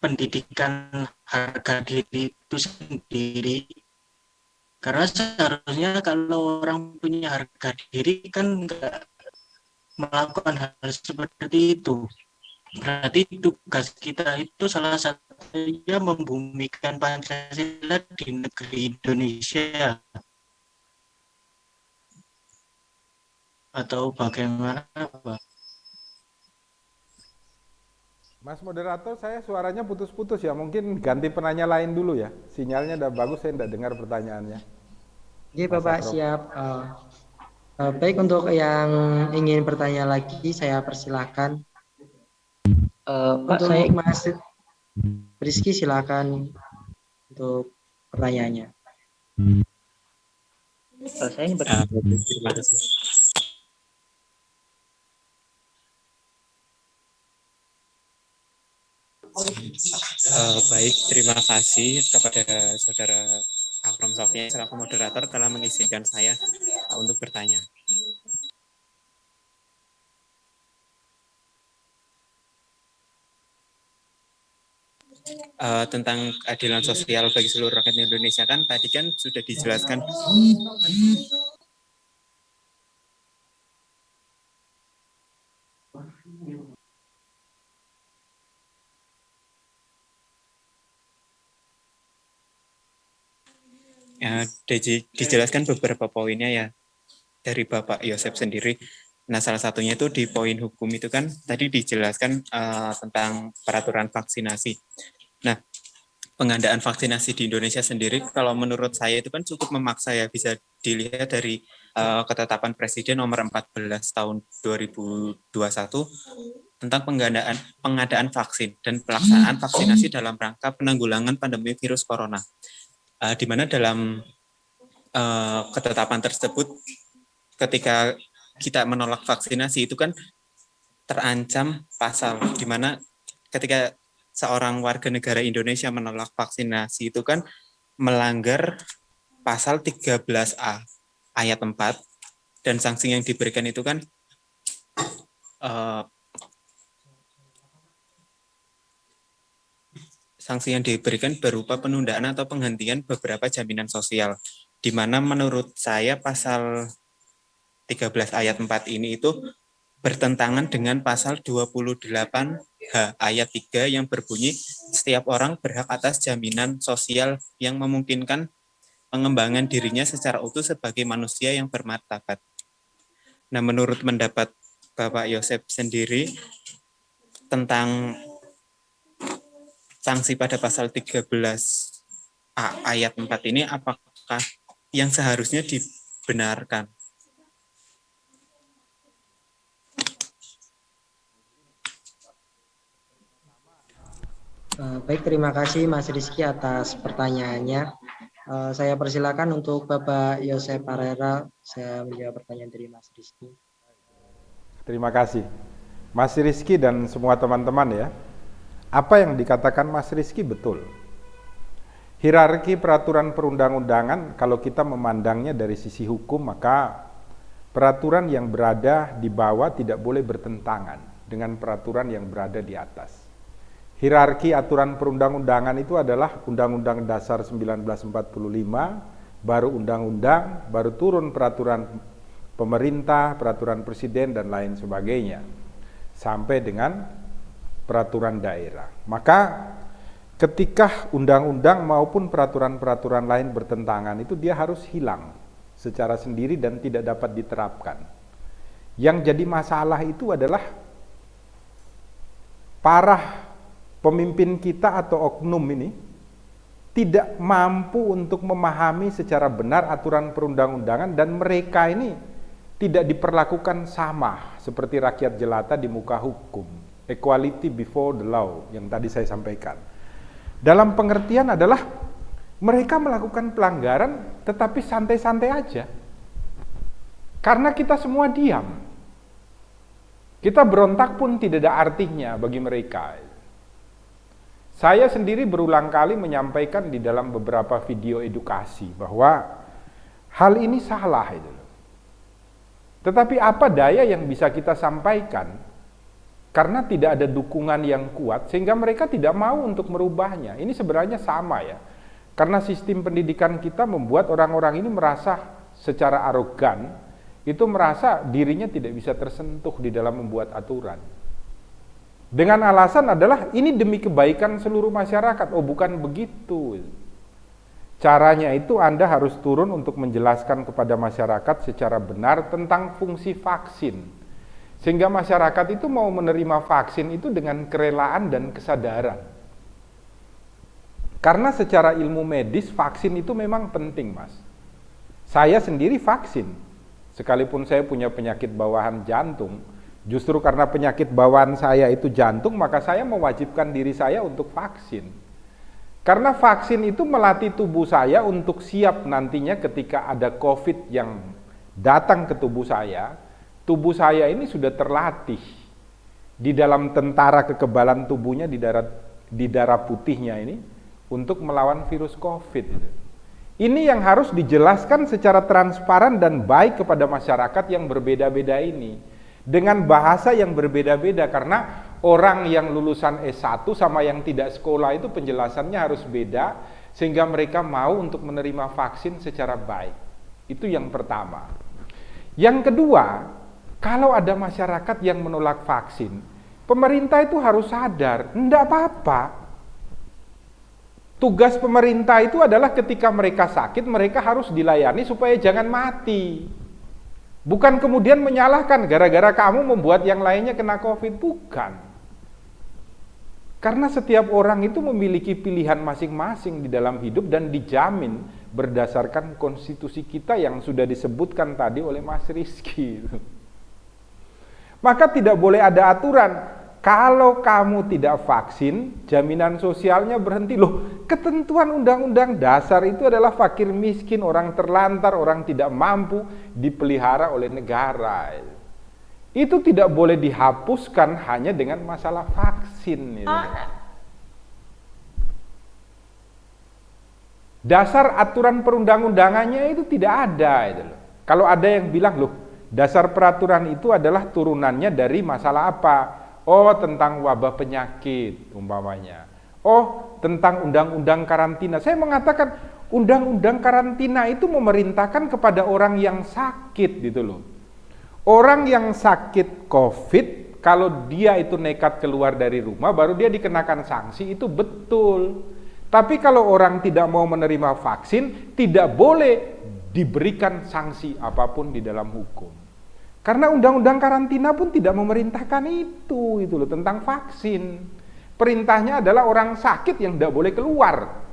pendidikan harga diri itu sendiri, karena seharusnya kalau orang punya harga diri kan enggak melakukan hal seperti itu. Berarti tugas kita itu salah satunya membumikan Pancasila di negeri Indonesia. Atau bagaimana Pak? Mas moderator, saya suaranya putus-putus ya. Mungkin ganti penanya lain dulu ya. Sinyalnya udah bagus, saya tidak dengar pertanyaannya. Oke Bapak, siap. Baik, untuk yang ingin bertanya lagi, saya persilahkan. Pak, saya Mas Rizky, silakan untuk pertanyaannya. Saya ingin bertanya. Terima kasih. Baik, terima kasih kepada saudara Akram Sofyan selaku moderator telah mengizinkan saya untuk bertanya. Tentang keadilan sosial bagi seluruh rakyat Indonesia kan tadi kan sudah dijelaskan. Dijelaskan beberapa poinnya ya dari Bapak Yosep sendiri. Nah, salah satunya itu di poin hukum itu kan tadi dijelaskan tentang peraturan vaksinasi. Nah, pengadaan vaksinasi di Indonesia sendiri kalau menurut saya itu kan cukup memaksa ya, bisa dilihat dari ketetapan Presiden nomor 14 tahun 2021 tentang pengadaan vaksin dan pelaksanaan vaksinasi dalam rangka penanggulangan pandemi virus corona. Di mana dalam ketetapan tersebut ketika kita menolak vaksinasi itu kan terancam pasal, di mana ketika seorang warga negara Indonesia menolak vaksinasi itu kan melanggar pasal 13A ayat 4 dan sanksi yang diberikan itu kan sanksi yang diberikan berupa penundaan atau penghentian beberapa jaminan sosial, di mana menurut saya pasal 13 ayat 4 ini itu bertentangan dengan pasal 28H ayat 3 yang berbunyi setiap orang berhak atas jaminan sosial yang memungkinkan pengembangan dirinya secara utuh sebagai manusia yang bermartabat. Nah, menurut pendapat Bapak Yosep sendiri tentang sanksi pada pasal 13 ayat 4 ini apakah yang seharusnya dibenarkan? Baik, terima kasih Mas Rizky atas pertanyaannya. Saya persilakan untuk Bapak Yosep Parera, saya menjawab pertanyaan dari Mas Rizky. Terima kasih. Mas Rizky dan semua teman-teman ya. Apa yang dikatakan Mas Rizky betul. Hierarki peraturan perundang-undangan kalau kita memandangnya dari sisi hukum, maka peraturan yang berada di bawah tidak boleh bertentangan dengan peraturan yang berada di atas. Hierarki aturan perundang-undangan itu adalah Undang-Undang Dasar 1945, baru undang-undang, baru turun peraturan pemerintah, peraturan presiden dan lain sebagainya. Sampai dengan peraturan daerah. Maka ketika undang-undang maupun peraturan-peraturan lain bertentangan itu dia harus hilang secara sendiri dan tidak dapat diterapkan. Yang jadi masalah itu adalah para pemimpin kita atau oknum ini tidak mampu untuk memahami secara benar aturan perundang-undangan dan mereka ini tidak diperlakukan sama seperti rakyat jelata di muka hukum. Equality before the law yang tadi saya sampaikan. Dalam pengertian adalah mereka melakukan pelanggaran tetapi santai-santai aja. Karena kita semua diam. Kita berontak pun tidak ada artinya bagi mereka. Saya sendiri berulang kali menyampaikan di dalam beberapa video edukasi bahwa hal ini salah itu. Tetapi apa daya yang bisa kita sampaikan? Karena tidak ada dukungan yang kuat, sehingga mereka tidak mau untuk merubahnya. Ini sebenarnya sama ya. Karena sistem pendidikan kita membuat orang-orang ini merasa secara arogan, itu merasa dirinya tidak bisa tersentuh di dalam membuat aturan. Dengan alasan adalah ini demi kebaikan seluruh masyarakat. Oh, bukan begitu. Caranya itu Anda harus turun untuk menjelaskan kepada masyarakat secara benar tentang fungsi vaksin. Sehingga masyarakat itu mau menerima vaksin itu dengan kerelaan dan kesadaran. Karena secara ilmu medis vaksin itu memang penting, Mas. Saya sendiri vaksin. Sekalipun saya punya penyakit bawahan jantung, Justru karena penyakit bawaan saya itu jantung, maka saya mewajibkan diri saya untuk vaksin. Karena vaksin itu melatih tubuh saya untuk siap nantinya ketika ada COVID yang datang ke tubuh saya ini sudah terlatih di dalam tentara kekebalan tubuhnya di darah putihnya ini untuk melawan virus COVID. Ini yang harus dijelaskan secara transparan dan baik kepada masyarakat yang berbeda-beda ini. Dengan bahasa yang berbeda-beda, karena orang yang lulusan S1 sama yang tidak sekolah itu penjelasannya harus beda, sehingga mereka mau untuk menerima vaksin secara baik. Itu yang pertama. Yang kedua, kalau ada masyarakat yang menolak vaksin, pemerintah itu harus sadar, enggak apa-apa. Tugas pemerintah itu adalah ketika mereka sakit, mereka harus dilayani supaya jangan mati. Bukan kemudian menyalahkan gara-gara kamu membuat yang lainnya kena COVID, bukan. Karena setiap orang itu memiliki pilihan masing-masing di dalam hidup dan dijamin berdasarkan konstitusi kita yang sudah disebutkan tadi oleh Mas Rizky. Maka tidak boleh ada aturan, kalau kamu tidak vaksin, jaminan sosialnya berhenti. Loh, ketentuan undang-undang dasar itu adalah fakir miskin, orang terlantar, orang tidak mampu dipelihara oleh negara. Itu tidak boleh dihapuskan hanya dengan masalah vaksin. Dasar aturan perundang-undangannya itu tidak ada. Kalau ada yang bilang, loh, dasar peraturan itu adalah turunannya dari masalah apa? Oh, tentang wabah penyakit umpamanya. Oh, tentang undang-undang karantina. Saya mengatakan undang-undang karantina itu memerintahkan kepada orang yang sakit gitu loh. Orang yang sakit COVID, kalau dia itu nekat keluar dari rumah baru dia dikenakan sanksi, itu betul. Tapi kalau orang tidak mau menerima vaksin, tidak boleh diberikan sanksi apapun di dalam hukum. Karena undang-undang karantina pun tidak memerintahkan itu loh, tentang vaksin. Perintahnya adalah orang sakit yang tidak boleh keluar.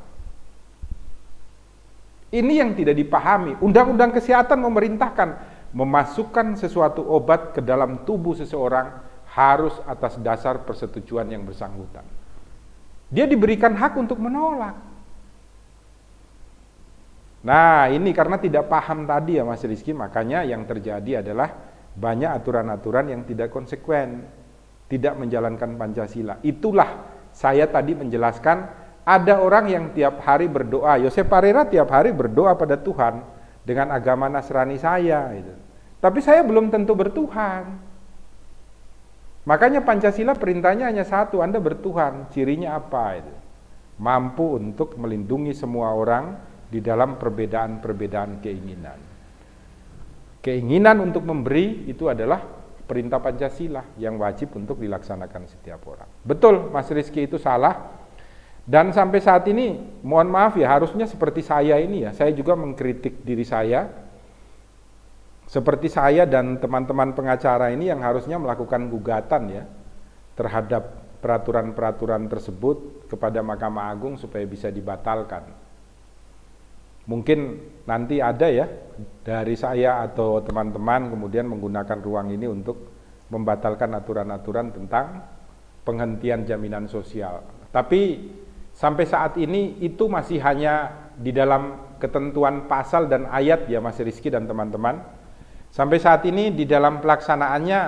Ini yang tidak dipahami. Undang-undang kesehatan memerintahkan memasukkan sesuatu obat ke dalam tubuh seseorang harus atas dasar persetujuan yang bersangkutan. Dia diberikan hak untuk menolak. Nah, ini karena tidak paham tadi ya Mas Rizky, makanya yang terjadi adalah banyak aturan-aturan yang tidak konsekuen, tidak menjalankan Pancasila. Itulah saya tadi menjelaskan, ada orang yang tiap hari berdoa, Yosep Parera tiap hari berdoa pada Tuhan dengan agama Nasrani saya. Tapi saya belum tentu bertuhan. Makanya Pancasila perintahnya hanya satu, Anda bertuhan. Cirinya apa? Mampu untuk melindungi semua orang di dalam perbedaan-perbedaan keinginan. Keinginan untuk memberi itu adalah perintah Pancasila yang wajib untuk dilaksanakan setiap orang. Betul, Mas Rizky itu salah. Dan sampai saat ini, mohon maaf ya, harusnya seperti saya ini ya, saya juga mengkritik diri saya. Seperti saya dan teman-teman pengacara ini yang harusnya melakukan gugatan ya terhadap peraturan-peraturan tersebut kepada Mahkamah Agung supaya bisa dibatalkan. Mungkin nanti ada ya dari saya atau teman-teman kemudian menggunakan ruang ini untuk membatalkan aturan-aturan tentang penghentian jaminan sosial. Tapi sampai saat ini itu masih hanya di dalam ketentuan pasal dan ayat ya Mas Rizky dan teman-teman. Sampai saat ini di dalam pelaksanaannya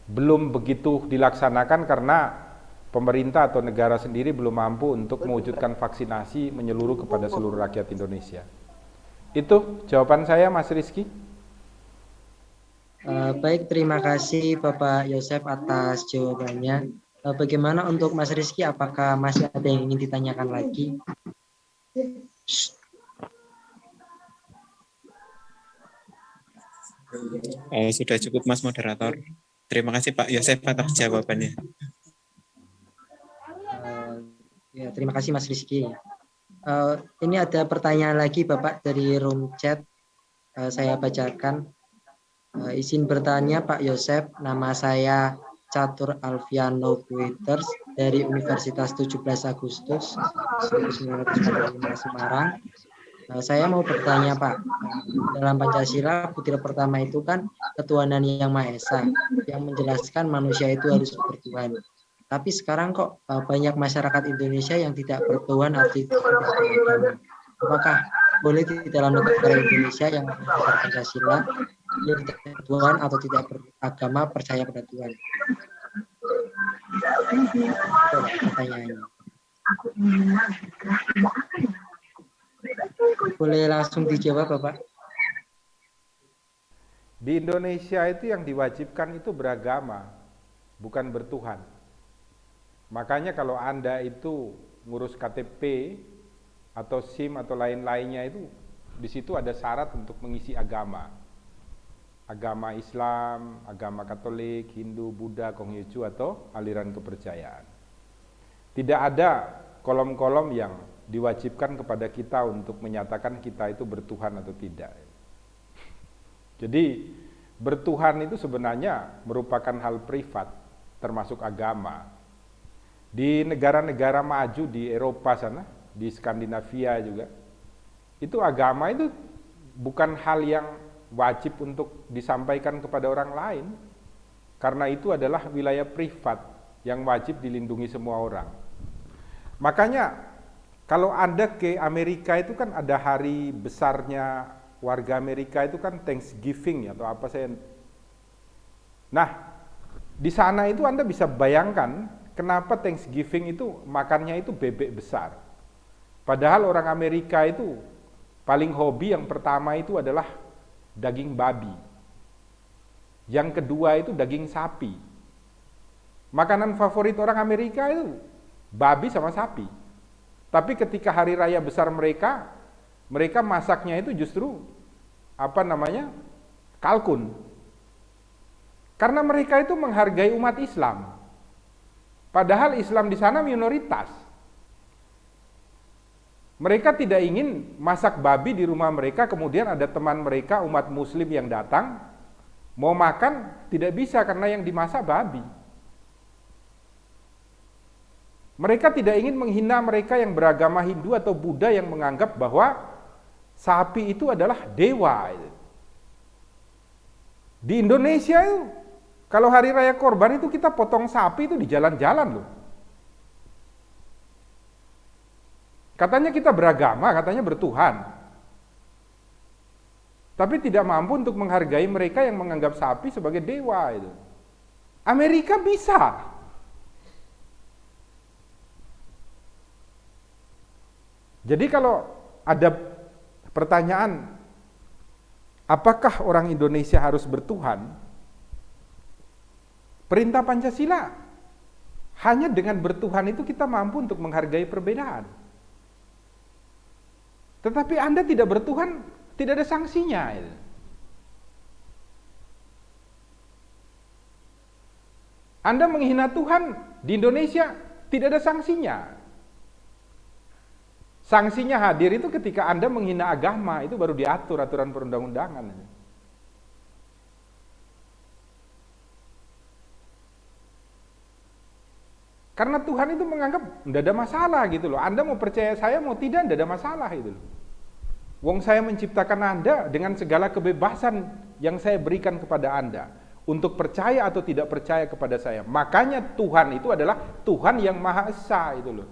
belum begitu dilaksanakan karena pemerintah atau negara sendiri belum mampu untuk mewujudkan vaksinasi menyeluruh kepada seluruh rakyat Indonesia. Itu jawaban saya, Mas Rizky. Baik, terima kasih Bapak Yosep atas jawabannya. Bagaimana untuk Mas Rizky, apakah masih ada yang ingin ditanyakan lagi? Sudah cukup Mas Moderator. Terima kasih Pak Yosep atas jawabannya. Ya, terima kasih Mas Rizky. Ini ada pertanyaan lagi Bapak dari room chat. Saya bacakan. Izin bertanya Pak Yosep, nama saya Catur Alfiano Kuiters dari Universitas 17 Agustus 1945 Semarang. Saya mau bertanya Pak, dalam Pancasila butir pertama itu kan ketuhanan yang Maha Esa, yang menjelaskan manusia itu harus bertuhan. Tapi sekarang kok banyak masyarakat Indonesia yang tidak bertuhan atau tidak beragama. Apakah boleh di dalam negara Indonesia yang berdasar Pancasila yang tidak bertuhan atau tidak beragama percaya pada Tuhan? Itu pertanyaannya. Boleh langsung dijawab Bapak? Di Indonesia itu yang diwajibkan itu beragama, bukan bertuhan. Makanya kalau Anda itu ngurus KTP atau SIM atau lain-lainnya itu, di situ ada syarat untuk mengisi agama. Agama Islam, agama Katolik, Hindu, Buddha, Konghucu atau aliran kepercayaan. Tidak ada kolom-kolom yang diwajibkan kepada kita untuk menyatakan kita itu bertuhan atau tidak. Jadi bertuhan itu sebenarnya merupakan hal privat, termasuk agama. Di negara-negara maju di Eropa sana, di Skandinavia juga, itu agama itu bukan hal yang wajib untuk disampaikan kepada orang lain, karena itu adalah wilayah privat yang wajib dilindungi semua orang. Makanya kalau Anda ke Amerika itu kan ada hari besarnya warga Amerika itu kan Thanksgiving atau apa saya. Nah, di sana itu Anda bisa bayangkan kenapa Thanksgiving itu makannya itu bebek besar. Padahal orang Amerika itu paling hobi yang pertama itu adalah daging babi. Yang kedua itu daging sapi. Makanan favorit orang Amerika itu babi sama sapi. Tapi ketika hari raya besar mereka masaknya itu justru kalkun. Karena mereka itu menghargai umat Islam. Padahal Islam di sana minoritas. Mereka tidak ingin masak babi di rumah mereka, kemudian ada teman mereka umat muslim yang datang, mau makan tidak bisa karena yang dimasak babi. Mereka tidak ingin menghina mereka yang beragama Hindu atau Buddha yang menganggap bahwa sapi itu adalah dewa. Di Indonesia itu, kalau hari raya Korban itu kita potong sapi itu di jalan-jalan loh. Katanya kita beragama, katanya bertuhan. Tapi tidak mampu untuk menghargai mereka yang menganggap sapi sebagai dewa itu. Amerika bisa. Jadi kalau ada pertanyaan, apakah orang Indonesia harus bertuhan? Perintah Pancasila, hanya dengan bertuhan itu kita mampu untuk menghargai perbedaan. Tetapi Anda tidak bertuhan, tidak ada sanksinya. Anda menghina Tuhan di Indonesia, tidak ada sanksinya. Sanksinya hadir itu ketika Anda menghina agama, itu baru diatur aturan perundang-undangan. Karena Tuhan itu menganggap tidak ada masalah gitu loh. Anda mau percaya saya, mau tidak ada masalah gitu loh. Wong saya menciptakan Anda dengan segala kebebasan yang saya berikan kepada Anda untuk percaya atau tidak percaya kepada saya. Makanya Tuhan itu adalah Tuhan yang Maha Esa itu loh.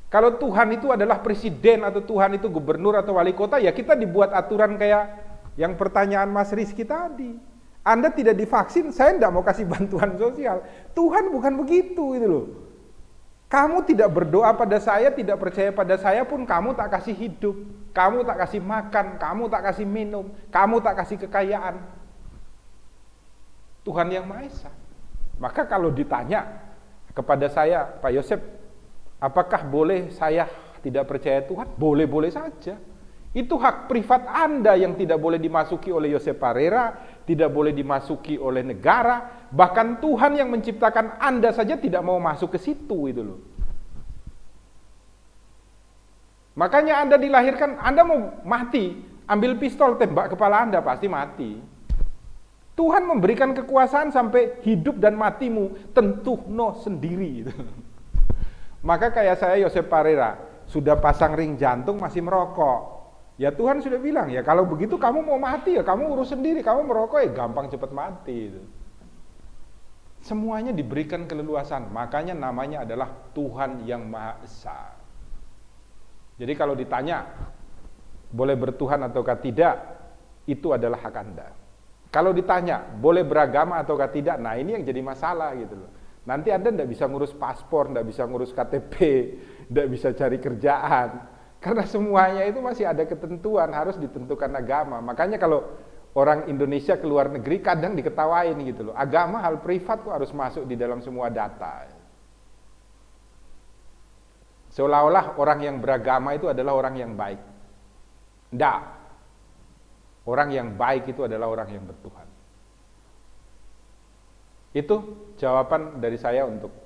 Kalau Tuhan itu adalah presiden atau Tuhan itu gubernur atau wali kota, ya kita dibuat aturan kayak yang pertanyaan Mas Rizky tadi. Anda tidak divaksin, saya tidak mau kasih bantuan sosial. Tuhan bukan begitu itu loh. Kamu tidak berdoa pada saya, tidak percaya pada saya pun kamu tak kasih hidup. Kamu tak kasih makan, kamu tak kasih minum, kamu tak kasih kekayaan. Tuhan yang Maha Esa. Maka kalau ditanya kepada saya, Pak Yosep, apakah boleh saya tidak percaya Tuhan? Boleh-boleh saja. Itu hak privat Anda yang tidak boleh dimasuki oleh Yosep Parera, tidak boleh dimasuki oleh negara, bahkan Tuhan yang menciptakan Anda saja tidak mau masuk ke situ itu loh. Makanya Anda dilahirkan, Anda mau mati, ambil pistol tembak kepala Anda pasti mati. Tuhan memberikan kekuasaan sampai hidup dan matimu tentuno sendiri. Maka kayak saya Yosep Parera, sudah pasang ring jantung masih merokok. Ya Tuhan sudah bilang, ya kalau begitu kamu mau mati ya kamu urus sendiri, kamu merokok ya gampang cepat mati. Semuanya diberikan keleluasan, makanya namanya adalah Tuhan yang Maha Esa. Jadi kalau ditanya, boleh bertuhan ataukah tidak, itu adalah hak Anda. Kalau ditanya, boleh beragama ataukah tidak, nah ini yang jadi masalah gitu loh. Nanti Anda tidak bisa ngurus paspor, tidak bisa ngurus KTP, tidak bisa cari kerjaan. Karena semuanya itu masih ada ketentuan, harus ditentukan agama. Makanya kalau orang Indonesia ke luar negeri kadang diketawain gitu loh. Agama hal privat kok harus masuk di dalam semua data. Seolah-olah orang yang beragama itu adalah orang yang baik. Tidak. Orang yang baik itu adalah orang yang bertuhan. Itu jawaban dari saya untuk